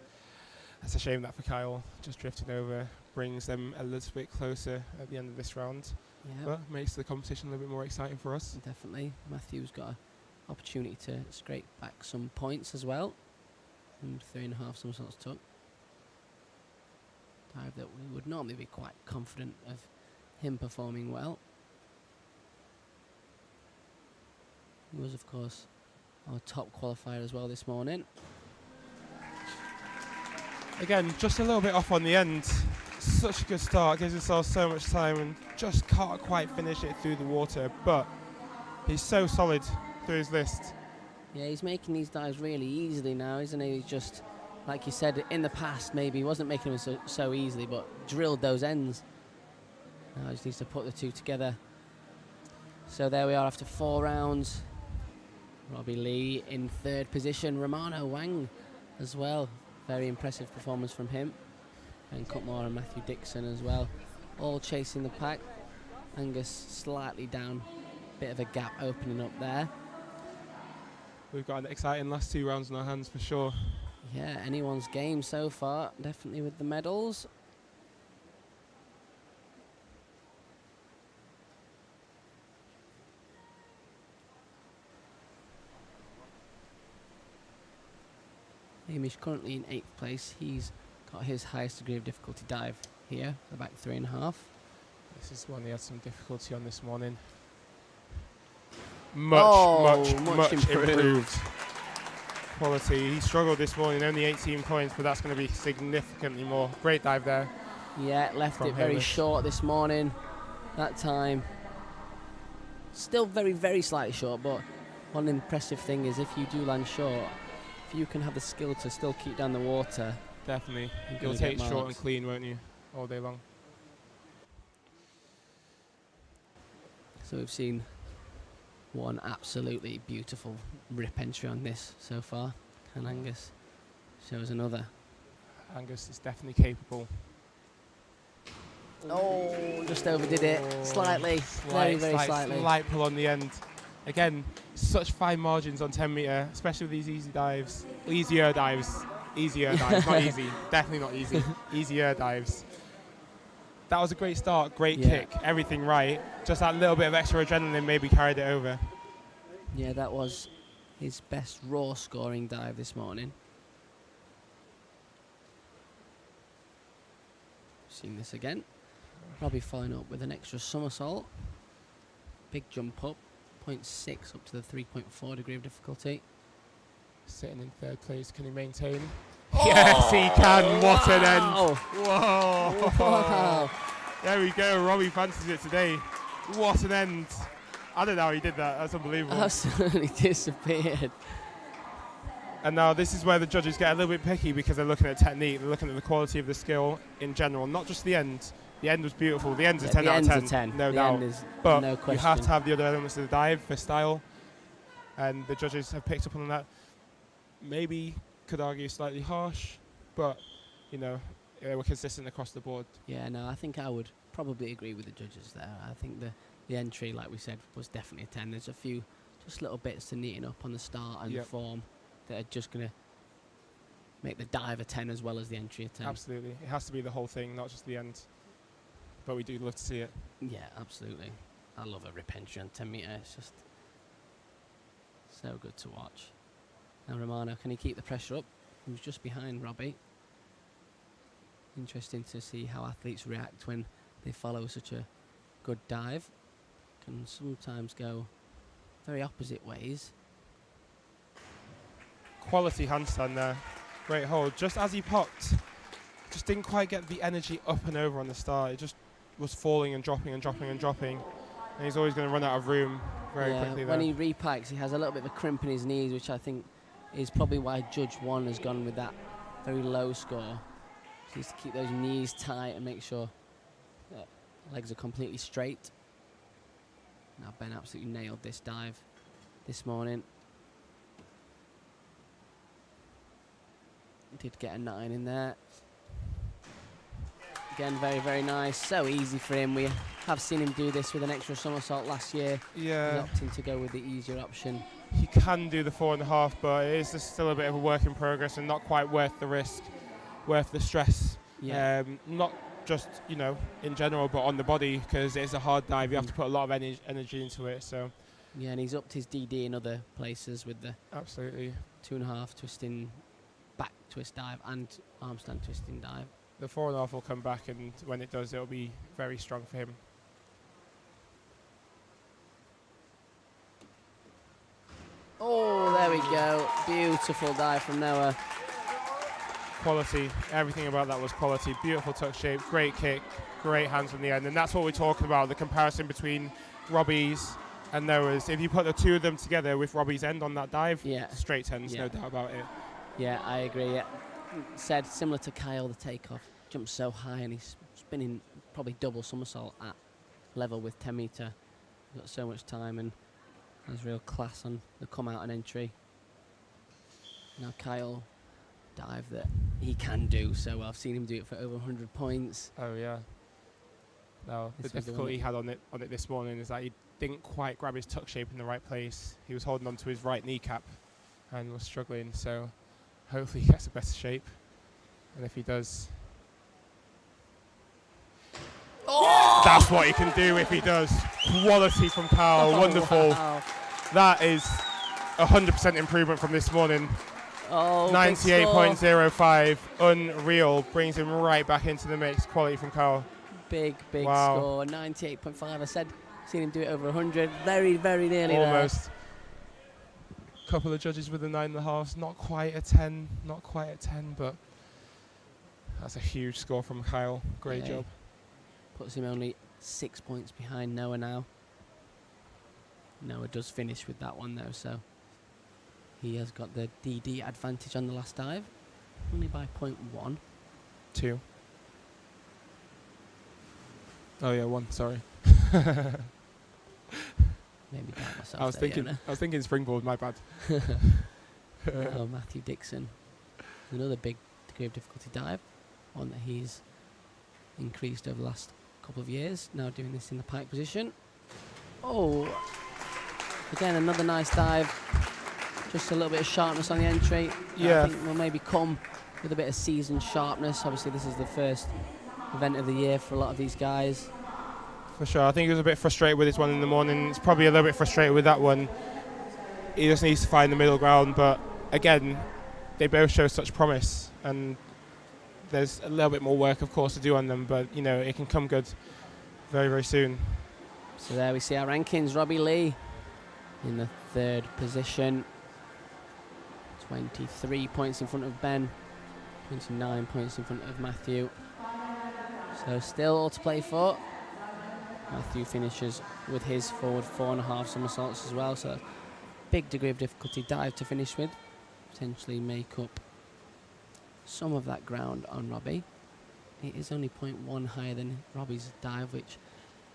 That's a shame that for Kyle, just drifting over brings them a little bit closer at the end of this round. Yeah, But makes the competition a little bit more exciting for us. definitely. Matthew's got an opportunity to scrape back some points as well. And 3.5 somersaults took. Dive that we would normally be quite confident of him performing well. He was, of course, our top qualifier as well this morning. Again, just a little bit off on the end. Such a good start, gives himself so much time and just can't quite finish it through the water. But he's so solid through his list. Yeah, he's making these dives really easily now, isn't he? He's just, like you said, in the past maybe he wasn't making them so easily, but drilled those ends. Now he just needs to put the two together. So there we are after 4 rounds. Robbie Lee in 3rd position. Romano Wang as well. Very impressive performance from him. Ben Cutmore and Matthew Dixon as well. All chasing the pack. Angus slightly down. Bit of a gap opening up there. We've got an exciting last 2 rounds on our hands for sure. Yeah, anyone's game so far, definitely with the medals. Hamish currently in 8th place. He's got his highest degree of difficulty dive here, the back 3.5. This is one he had some difficulty on this morning. Much improved quality. He struggled this morning, only 18 points, but that's going to be significantly more. Great dive there. Yeah, left From it very Hamish. short this morning. That time. Still very, very slightly short, but one impressive thing is if you do land short, if you can have the skill to still keep down the water. Definitely. You're You'll gonna take get short marks. and clean, won't you? All day long. So we've seen one absolutely beautiful rip entry on this so far. And Angus shows another. Angus is definitely capable. Oh, just overdid it slightly. Very slightly. Slight pull on the end. Again, such fine margins on 10 metre, especially with these easy dives. Easier dives. Not easy. Definitely not easy. Easier dives. That was a great start, great Yeah. kick, everything right. Just that little bit of extra adrenaline maybe carried it over. Yeah, that was his best raw scoring dive this morning. Seen this again. Robbie following up with an extra somersault. Big jump up, 0.6 up to the 3.4 degree of difficulty. Sitting in 3rd place, can he maintain? Yes, he can. What an end. Wow. Whoa. Wow. There we go. Robbie fancies it today. What an end. I don't know how he did that. That's unbelievable. Absolutely disappeared. And now this is where the judges get a little bit picky because they're looking at technique. They're looking at the quality of the skill in general, not just the end. The end was beautiful. The end's a 10 the out end's of a 10. 10. No The doubt. end is But no you question. have to have the other elements of the dive for style. And the judges have picked up on that. Maybe could argue slightly harsh, but, you know, they were consistent across the board. Yeah, no, I think I would probably agree with the judges there. I think the entry, like we said, was definitely a 10. There's a few just little bits to neaten up on the start and the form that are just going to make the dive a 10 as well as the entry a 10. Absolutely. It has to be the whole thing, not just the end. But we do love to see it. Yeah, absolutely. I love a rip entry on 10 metre. It's just so good to watch. Now Romano, can he keep the pressure up? He was just behind Robbie. Interesting to see how athletes react when they follow such a good dive. Can sometimes go very opposite ways. Quality handstand there. Great hold. Just as he popped, just didn't quite get the energy up and over on the start. It just was falling and dropping and dropping and dropping. And he's always going to run out of room very quickly there. When he repikes, he has a little bit of a crimp in his knees, which I think is probably why Judge 1 has gone with that very low score. He needs to keep those knees tight and make sure that legs are completely straight. Now Ben absolutely nailed this dive this morning. Did get a 9 in there. Again, very, very nice. So easy for him. We have seen him do this with an extra somersault last year. Yeah. He's opting to go with the easier option. He can do the 4.5, but it is just still a bit of a work in progress and not quite worth the risk, worth the stress. Yeah. Not just, in general, but on the body, because it's a hard dive. You have to put a lot of energy into it. So. Yeah, and he's upped his DD in other places with the absolutely 2.5 twisting back twist dive and arm stand twisting dive. The 4.5 will come back, and when it does, it'll be very strong for him. Oh, there we go. Beautiful dive from Noah. Quality. Everything about that was quality. Beautiful tuck shape, great kick, great hands from the end. And that's what we're talking about, the comparison between Robbie's and Noah's. If you put the two of them together with Robbie's end on that dive, straight 10s, no doubt about it. Yeah, I agree. Yeah. Said similar to Kyle, the takeoff jumps so high and he's spinning probably double somersault at level with 10 metre. He's got so much time and has real class on the come out and entry. Now Kyle, dive that he can do so well. I've seen him do it for over 100 points. Oh yeah. No, the difficulty he had on it this morning is that he didn't quite grab his tuck shape in the right place. He was holding on to his right kneecap and was struggling, so hopefully he gets a better shape. And if he does, that's what he can do if he does. Quality from Kyle, wonderful. Wow. That is 100% improvement from this morning. 98.05, unreal, brings him right back into the mix. Quality from Kyle. Big score, 98.5. I said, seen him do it over 100. Very, very nearly almost. Couple of judges with a 9.5, not quite a 10, but that's a huge score from Kyle. Great job. Puts him only 6 points behind Noah now. Noah does finish with that one though, so he has got the DD advantage on the last dive, only by 0.1. 2. Oh yeah, 1. Sorry. Maybe doubt myself. I was thinking Springboard. My bad. Oh, Matthew Dixon, another big degree of difficulty dive, one that he's increased over the last couple of years. Now doing this in the pike position. Oh, again another nice dive. Just a little bit of sharpness on the entry. Yeah. I think we'll maybe come with a bit of seasoned sharpness. Obviously, this is the first event of the year for a lot of these guys. For sure. I think he was a bit frustrated with this one in the morning. He's probably a little bit frustrated with that one. He just needs to find the middle ground. But again, they both show such promise. And there's a little bit more work, of course, to do on them. But, it can come good very, very soon. So there we see our rankings. Robbie Lee in the 3rd position. 23 points in front of Ben. 29 points in front of Matthew. So still all to play for. Matthew finishes with his forward 4.5 somersaults as well, so big degree of difficulty dive to finish with. Potentially make up some of that ground on Robbie. It is only 0.1 higher than Robbie's dive, which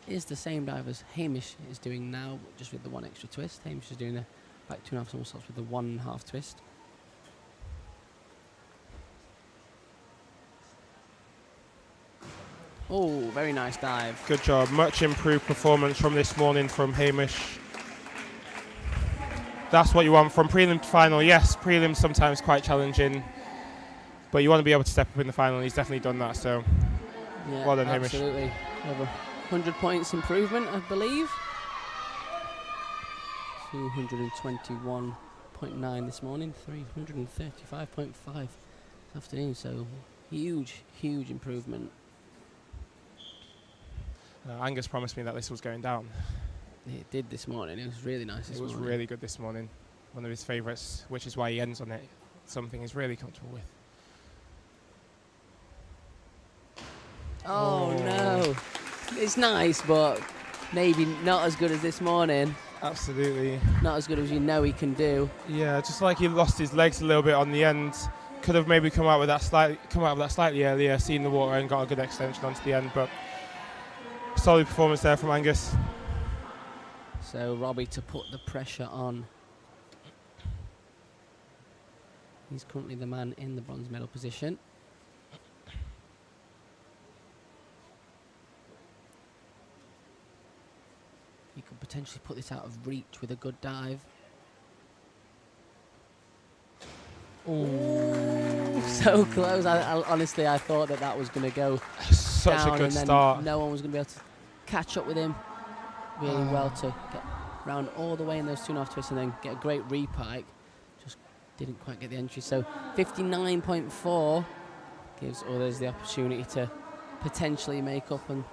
is the same dive as Hamish is doing now, but just with the 1 extra twist. Hamish is doing the back 2.5 somersaults with the 1.5 twist. Oh, very nice dive. Good job. Much improved performance from this morning from Hamish. That's what you want from prelim to final. Yes, prelim's sometimes quite challenging, but you want to be able to step up in the final, and he's definitely done that. So, Yeah, well done, Hamish. absolutely. Over 100 points improvement, I believe. 221.9 this morning, 335.5 this afternoon. So, huge improvement. Angus promised me that this was going down. It did this morning. It was really nice this morning. It was really good this morning. One of his favourites, which is why he ends on it. Something he's really comfortable with. Oh no. It's nice, but maybe not as good as this morning. Absolutely. Not as good as you know he can do. Yeah, just like he lost his legs a little bit on the end. Could have maybe come out of that slightly earlier, seen the water and got a good extension onto the end, but solid performance there from Angus. So Robbie to put the pressure on. He's currently the man in the bronze medal position. He could potentially put this out of reach with a good dive. Ooh, so close. I honestly, I thought that was going to go Such down a good and then start. no one was going to be able to catch up with him really well to get round all the way in those 2.5 twists and then get a great repike. Just didn't quite get the entry. So 59.4 gives others the opportunity to potentially make up on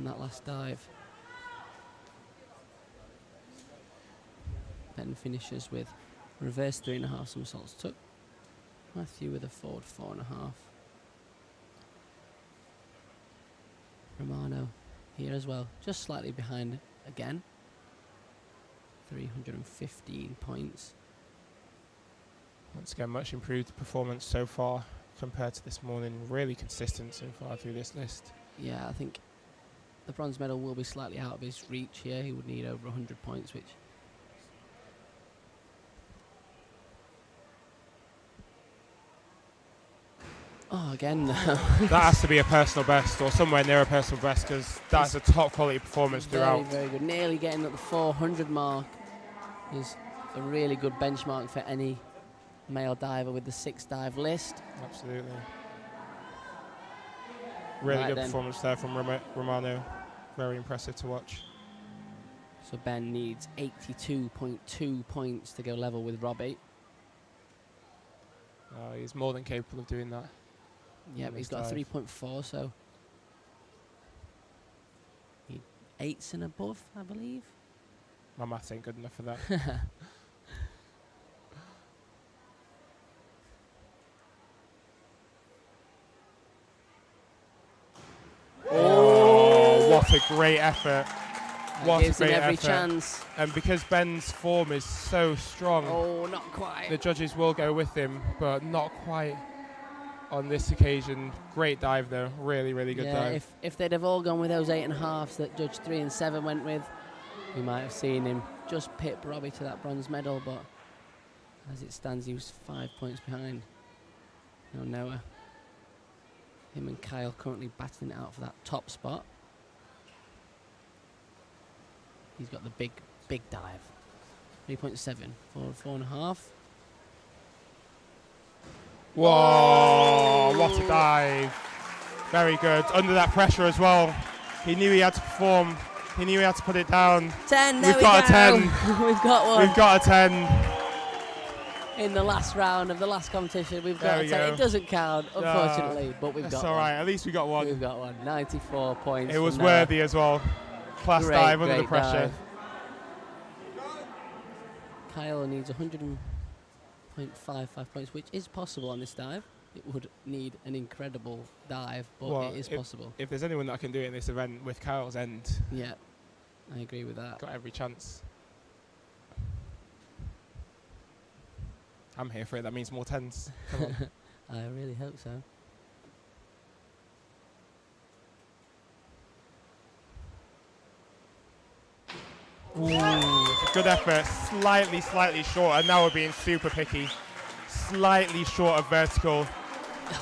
that last dive. Ben finishes with reverse 3.5 somersaults tuck. Matthew with a forward 4.5. Romano here as well, just slightly behind again. 315 points. Once again, much improved performance so far compared to this morning. Really consistent so far through this list. Yeah, I think the bronze medal will be slightly out of his reach here. He would need over 100 points, which... Oh, again. That has to be a personal best or somewhere near a personal best because that's a top quality performance throughout. Very, very good. Nearly getting at the 400 mark is a really good benchmark for any male diver with the 6-dive list. Absolutely. Really Right good then. performance there from Romano. Very impressive to watch. So Ben needs 82.2 points to go level with Robbie. He's more than capable of doing that. Yep, he's got a 3.4, so he 8s and above, I believe. My maths ain't good enough for that. Oh, what a great effort. What a gives him great every effort. chance. And because Ben's form is so strong, Oh, not quite. the judges will go with him, but not quite on this occasion. Great dive though, really, really good dive. If they'd have all gone with those 8.5s that Judge 3 and 7 went with, we might have seen him just pip Robbie to that bronze medal, but as it stands, he was 5 points behind. No Noah. Him and Kyle currently battling it out for that top spot. He's got the big dive. 3.7, 4.5. Whoa, what a dive. Very good. Under that pressure as well. He knew he had to perform. He knew he had to put it down. 10, there We've got a 10. We've got one. We've got a 10. In the last round of the last competition, we've got There a we 10. go. It doesn't count, unfortunately, but we've That's got all one. right. At least we got one. We've got one. 94 points. It was from Noah. worthy as well. Class Great, dive under the great pressure. dive. Kyle needs 100.55 points, which is possible on this dive. It would need an incredible dive, but Well, it is possible. If there's anyone that can do it in this event with Kyle's end, Yeah, I agree with that. got every chance. I'm here for it. That means more 10s. Come on. I really hope so. Ooh, good effort. Slightly short, and now we're being super picky. Slightly short of vertical.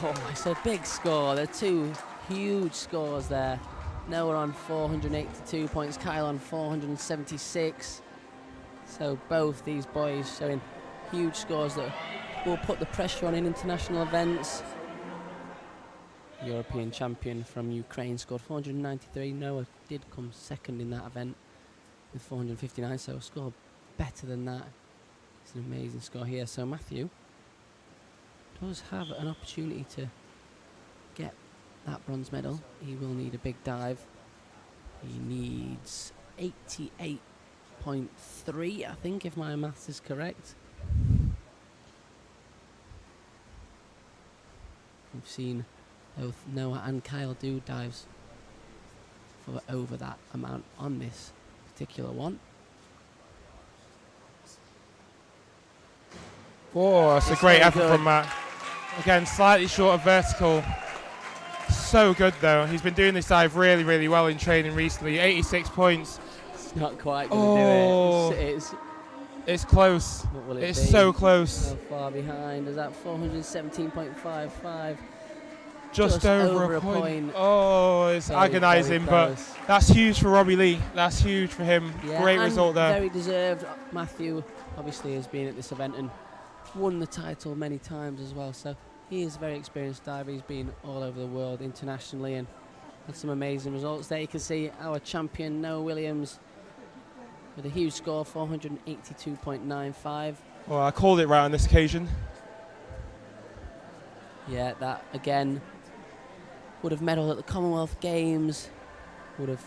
Oh, it's a big score. They're two huge scores there. Noah on 482 points, Kyle on 476. So both these boys showing huge scores that will put the pressure on in international events. European champion from Ukraine scored 493. Noah did come second in that event with 459, so a score better than that. It's an amazing score here. So Matthew does have an opportunity to get that bronze medal. He will need a big dive. He needs 88.3, I think, if my maths is correct. We've seen both Noah and Kyle do dives for over that amount on this particular one. Oh, it's a great effort from Matt. Again, slightly short of vertical. So good though. He's been doing this dive really, really well in training recently. 86 points. It's not quite going to do it. It's close. What will it it's be? So close. So far behind. Is that 417.55? Just over a point. Oh, it's very agonising, but that's huge for Robbie Lee. That's huge for him. Yeah, great result there. Very deserved. Matthew obviously has been at this event and won the title many times as well. So he is a very experienced diver. He's been all over the world internationally and had some amazing results there. You can see our champion Noah Williams with a huge score, 482.95. Well, I called it right on this occasion. Yeah, that again would have medalled at the Commonwealth Games. Would have,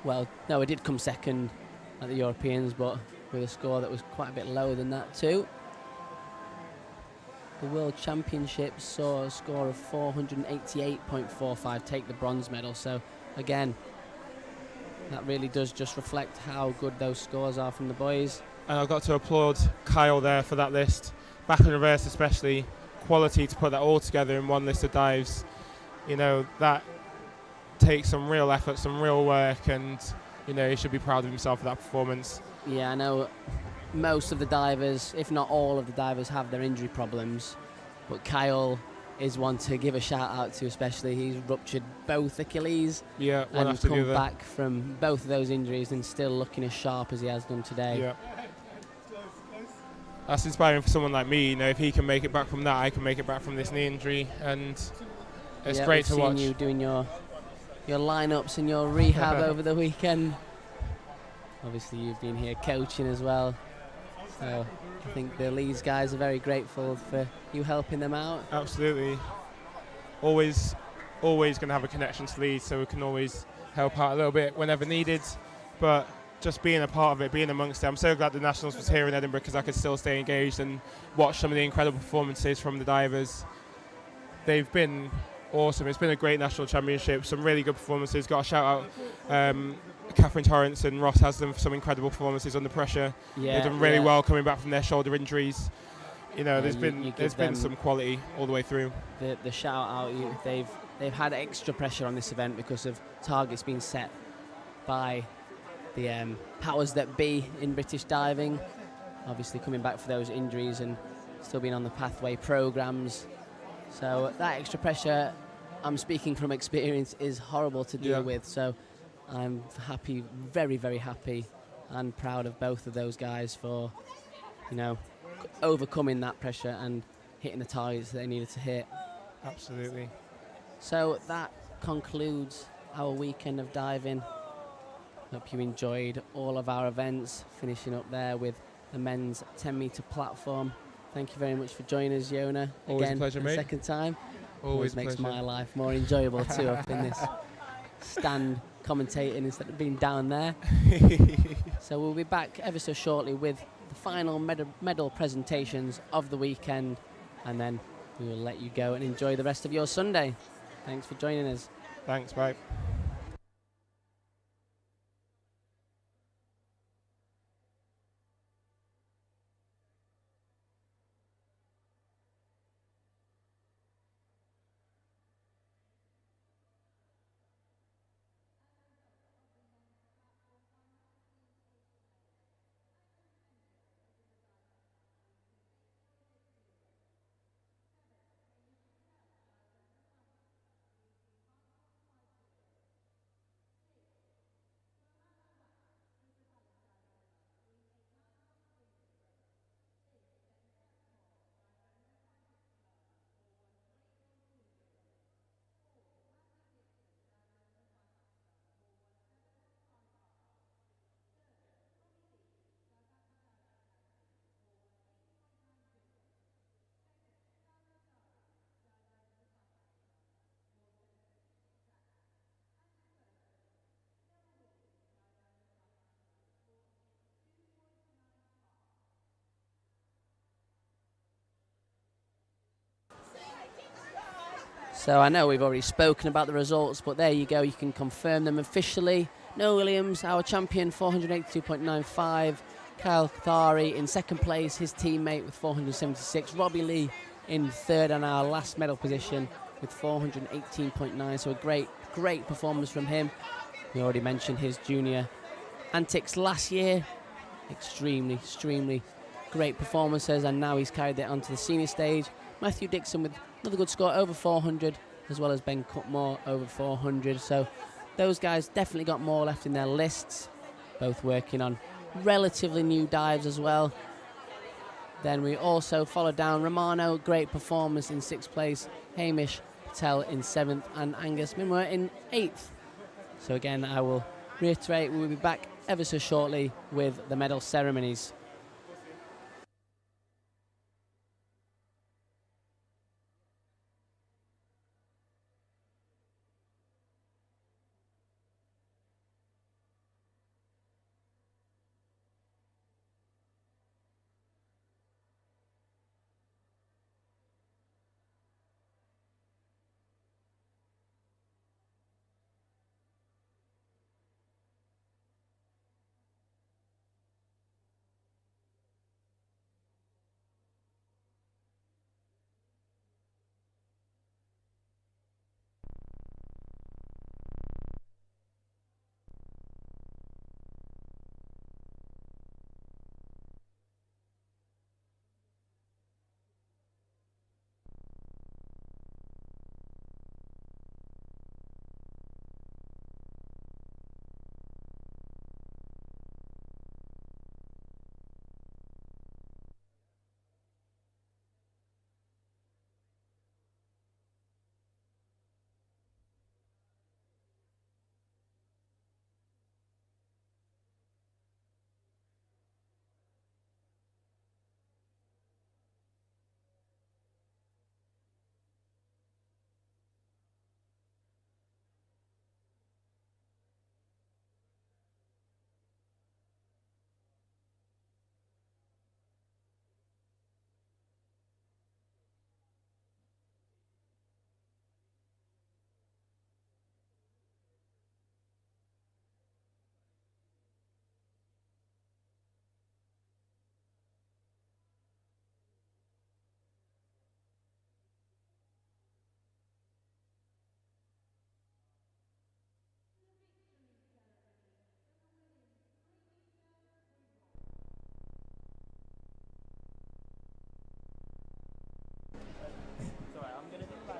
well, no, it did come second at the Europeans, but with a score that was quite a bit lower than that too. The World Championships saw a score of 488.45 take the bronze medal. So again, that really does just reflect how good those scores are from the boys. And I've got to applaud Kyle there for that list. Back and reverse especially. Quality to put that all together in one list of dives. You know, that takes some real effort, some real work, and, you know, he should be proud of himself for that performance. Yeah, I know most of the divers, if not all of the divers, have their injury problems, but Kyle is one to give a shout out to, especially. He's ruptured both Achilles and come back from both of those injuries and still looking as sharp as he has done today. Yeah. That's inspiring for someone like me. You know, if he can make it back from that, I can make it back from this knee injury, and it's great to watch. You doing your lineups and your rehab over the weekend. Obviously, you've been here coaching as well. So I think the Leeds guys are very grateful for you helping them out. Absolutely. Always going to have a connection to Leeds, so we can always help out a little bit whenever needed. But just being a part of it, being amongst it, I'm so glad the Nationals was here in Edinburgh because I could still stay engaged and watch some of the incredible performances from the divers. They've been awesome. It's been a great national championship, some really good performances. Got a shout out Catherine Torrance and Ross Haslam for some incredible performances under pressure. They've done really well coming back from their shoulder injuries. You know, there's been some quality all the way through. The shout out, they've had extra pressure on this event because of targets being set by the powers that be in British diving. Obviously coming back for those injuries and still being on the pathway programs. So that extra pressure, I'm speaking from experience, is horrible to deal with. So I'm happy, very, very happy and proud of both of those guys for, you know, overcoming that pressure and hitting the targets that they needed to hit. Absolutely. So that concludes our weekend of diving. Hope you enjoyed all of our events, finishing up there with the men's 10-metre platform. Thank you very much for joining us, Yona. Always again, a pleasure, mate. Second time. Always makes pleasure. my life more enjoyable too, up in this stand commentating instead of being down there. So we'll be back ever so shortly with the final medal presentations of the weekend, and then we will let you go and enjoy the rest of your Sunday. Thanks for joining us. Thanks, bye. So I know we've already spoken about the results, but there you go, you can confirm them officially. Noah Williams, our champion, 482.95. Kyle Cathari in second place, his teammate with 476. Robbie Lee in third and our last medal position with 418.9. So a great performance from him. We already mentioned his junior antics last year. Extremely great performances, and now he's carried it onto the senior stage. Matthew Dixon with another good score, over 400, as well as Ben Cutmore over 400. So those guys definitely got more left in their lists, both working on relatively new dives as well. Then we also followed down Romano, great performance in 6th place, Hamish Patel in 7th, and Angus Minwer in 8th. So again, I will reiterate, we will be back ever so shortly with the medal ceremonies.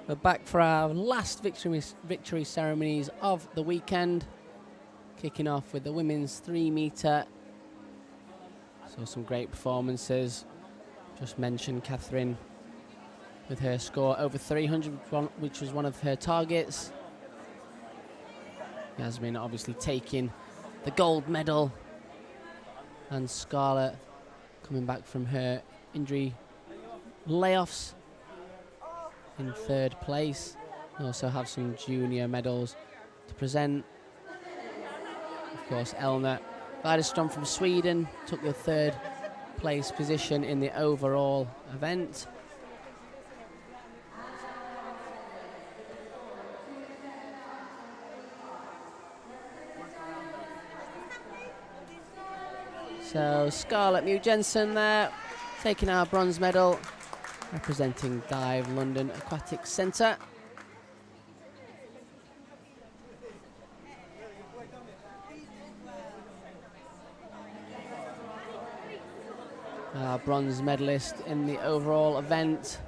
We're back for our last victory ceremonies of the weekend, kicking off with the women's 3 metre. So some great performances. Just mentioned Catherine with her score over 300, which was one of her targets. Yasmin obviously taking the gold medal, and Scarlett coming back from her injury layoffs in 3rd place. We also have some junior medals to present. Of course, Elna Widerström from Sweden took the 3rd place position in the overall event. So Scarlett Mew Jensen there, taking our bronze medal, representing Dive London Aquatic Centre. Our bronze medalist in the overall event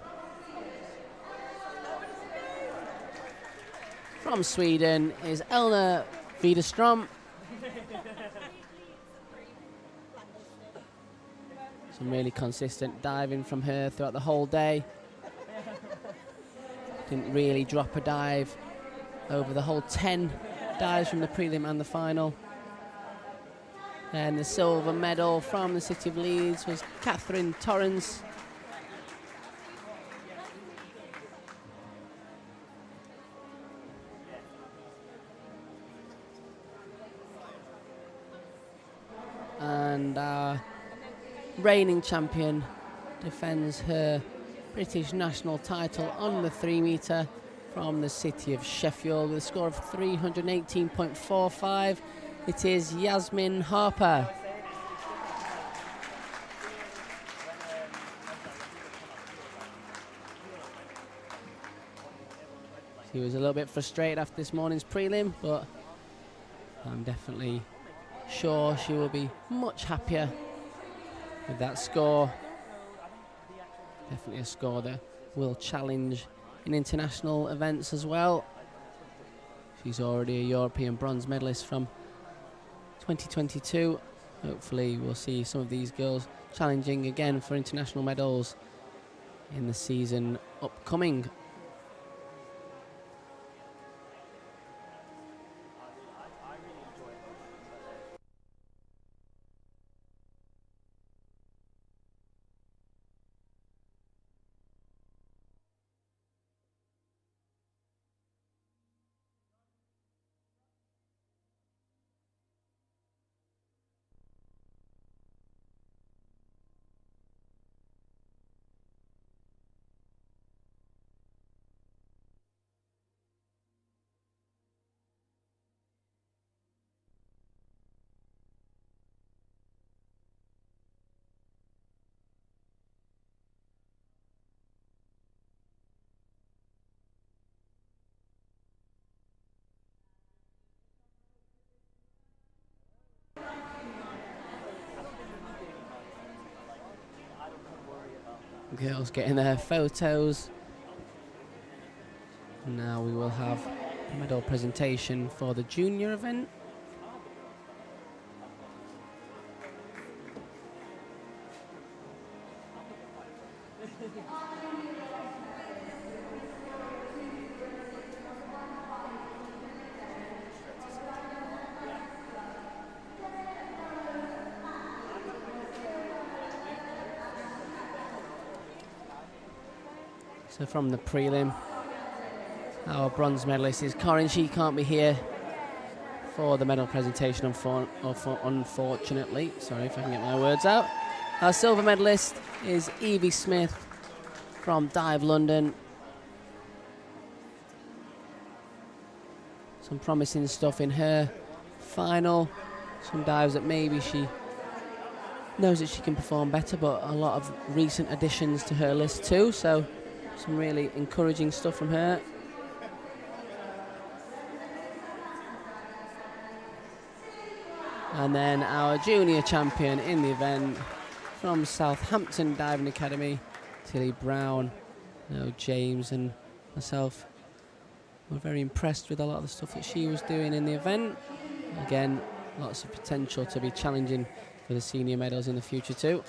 from Sweden is Elna Widerström. Some really consistent diving from her throughout the whole day. Didn't really drop a dive over the whole 10 dives from the prelim and the final. And the silver medal from the City of Leeds was Catherine Torrance. And our reigning champion defends her British national title on the 3 metre from the city of Sheffield with a score of 318.45. It is Yasmin Harper. She was a little bit frustrated after this morning's prelim, but I'm definitely sure she will be much happier with that score. Definitely a score that will challenge in international events as well. She's already a European bronze medalist from 2022. Hopefully we'll see some of these girls challenging again for international medals in the season upcoming. Girls getting their photos. Now we will have a medal presentation for the junior event. So from the prelim, our bronze medalist is Corin. She can't be here for the medal presentation, unfortunately. Sorry if I can get my words out. Our silver medalist is Evie Smith from Dive London. Some promising stuff in her final. Some dives that maybe she knows that she can perform better, but a lot of recent additions to her list too. So some really encouraging stuff from her. And then our junior champion in the event from Southampton Diving Academy, Tilly Brown. James and myself were very impressed with a lot of the stuff that she was doing in the event. Again, lots of potential to be challenging for the senior medals in the future too.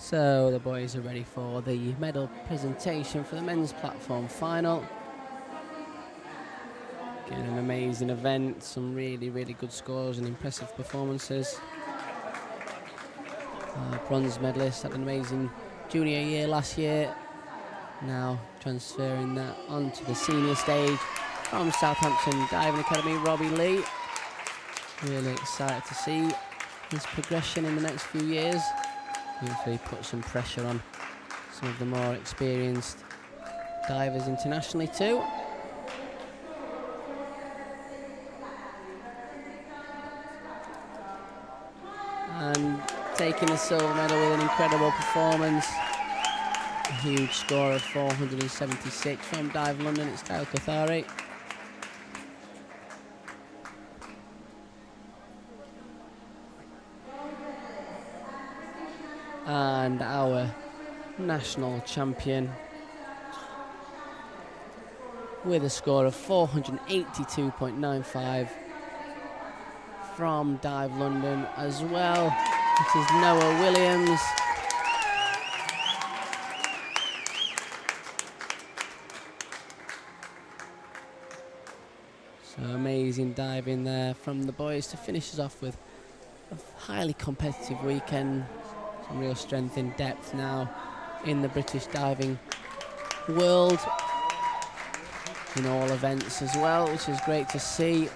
So the boys are ready for the medal presentation for the men's platform final. Again, an amazing event, some really, really good scores and impressive performances. Bronze medalist, had an amazing junior year last year. Now transferring that onto the senior stage from Southampton Diving Academy, Robbie Lee. Really excited to see his progression in the next few years. Hopefully put some pressure on some of the more experienced divers internationally too. And taking the silver medal with an incredible performance. A huge score of 476 from Dive London, it's Kyle Kothari. And our national champion with a score of 482.95 from Dive London as well. It is Noah Williams. So amazing diving there from the boys to finish us off with a highly competitive weekend. Some real strength in depth now in the British diving world in all events as well, which is great to see.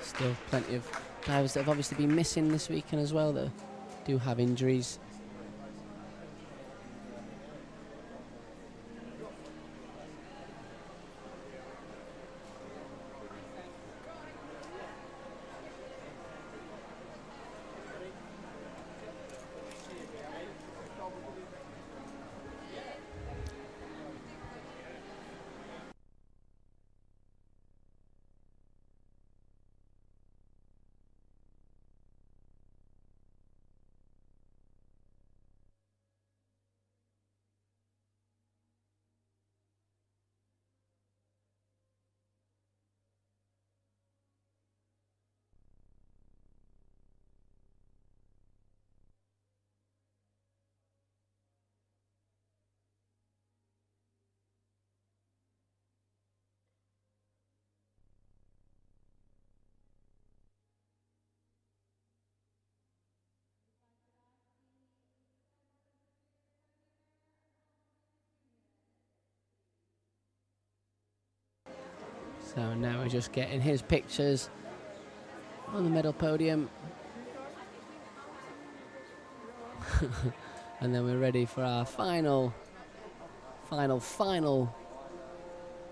Still plenty of divers that have obviously been missing this weekend as well that do have injuries. So now we're just getting his pictures on the medal podium. And then we're ready for our final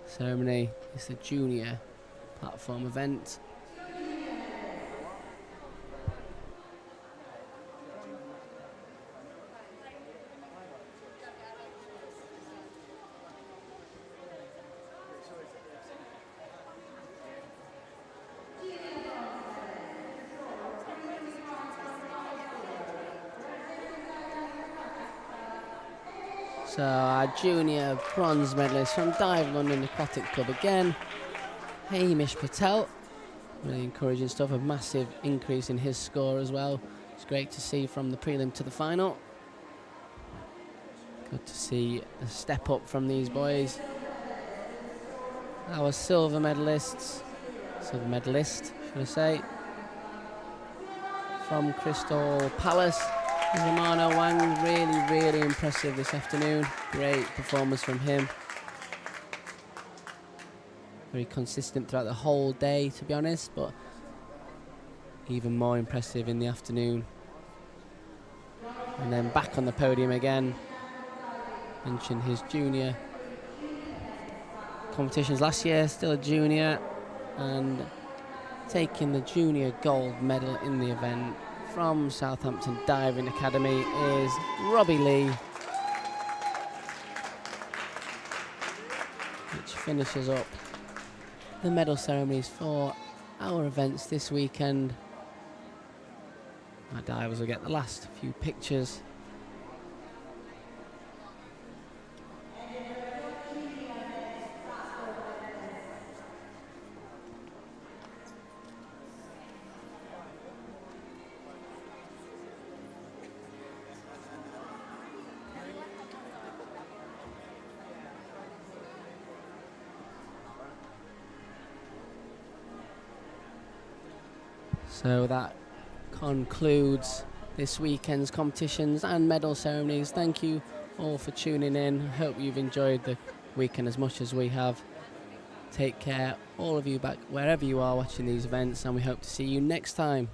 ceremony. It's the junior platform event. So our junior bronze medalist from Dive London Aquatic Club again, Hamish Patel. Really encouraging stuff, a massive increase in his score as well. It's great to see from the prelim to the final. Good to see a step up from these boys. Our silver medalist, should I say, from Crystal Palace. Romano Wang, really impressive this afternoon. Great performance from him. Very consistent throughout the whole day, to be honest, but even more impressive in the afternoon. And then back on the podium again. Mentioned his junior competitions last year, still a junior, and taking the junior gold medal in the event from Southampton Diving Academy is Robbie Lee, which finishes up the medal ceremonies for our events this weekend. Our divers will get the last few pictures. So that concludes this weekend's competitions and medal ceremonies. Thank you all for tuning in. I hope you've enjoyed the weekend as much as we have. Take care, all of you, back wherever you are watching these events, and we hope to see you next time.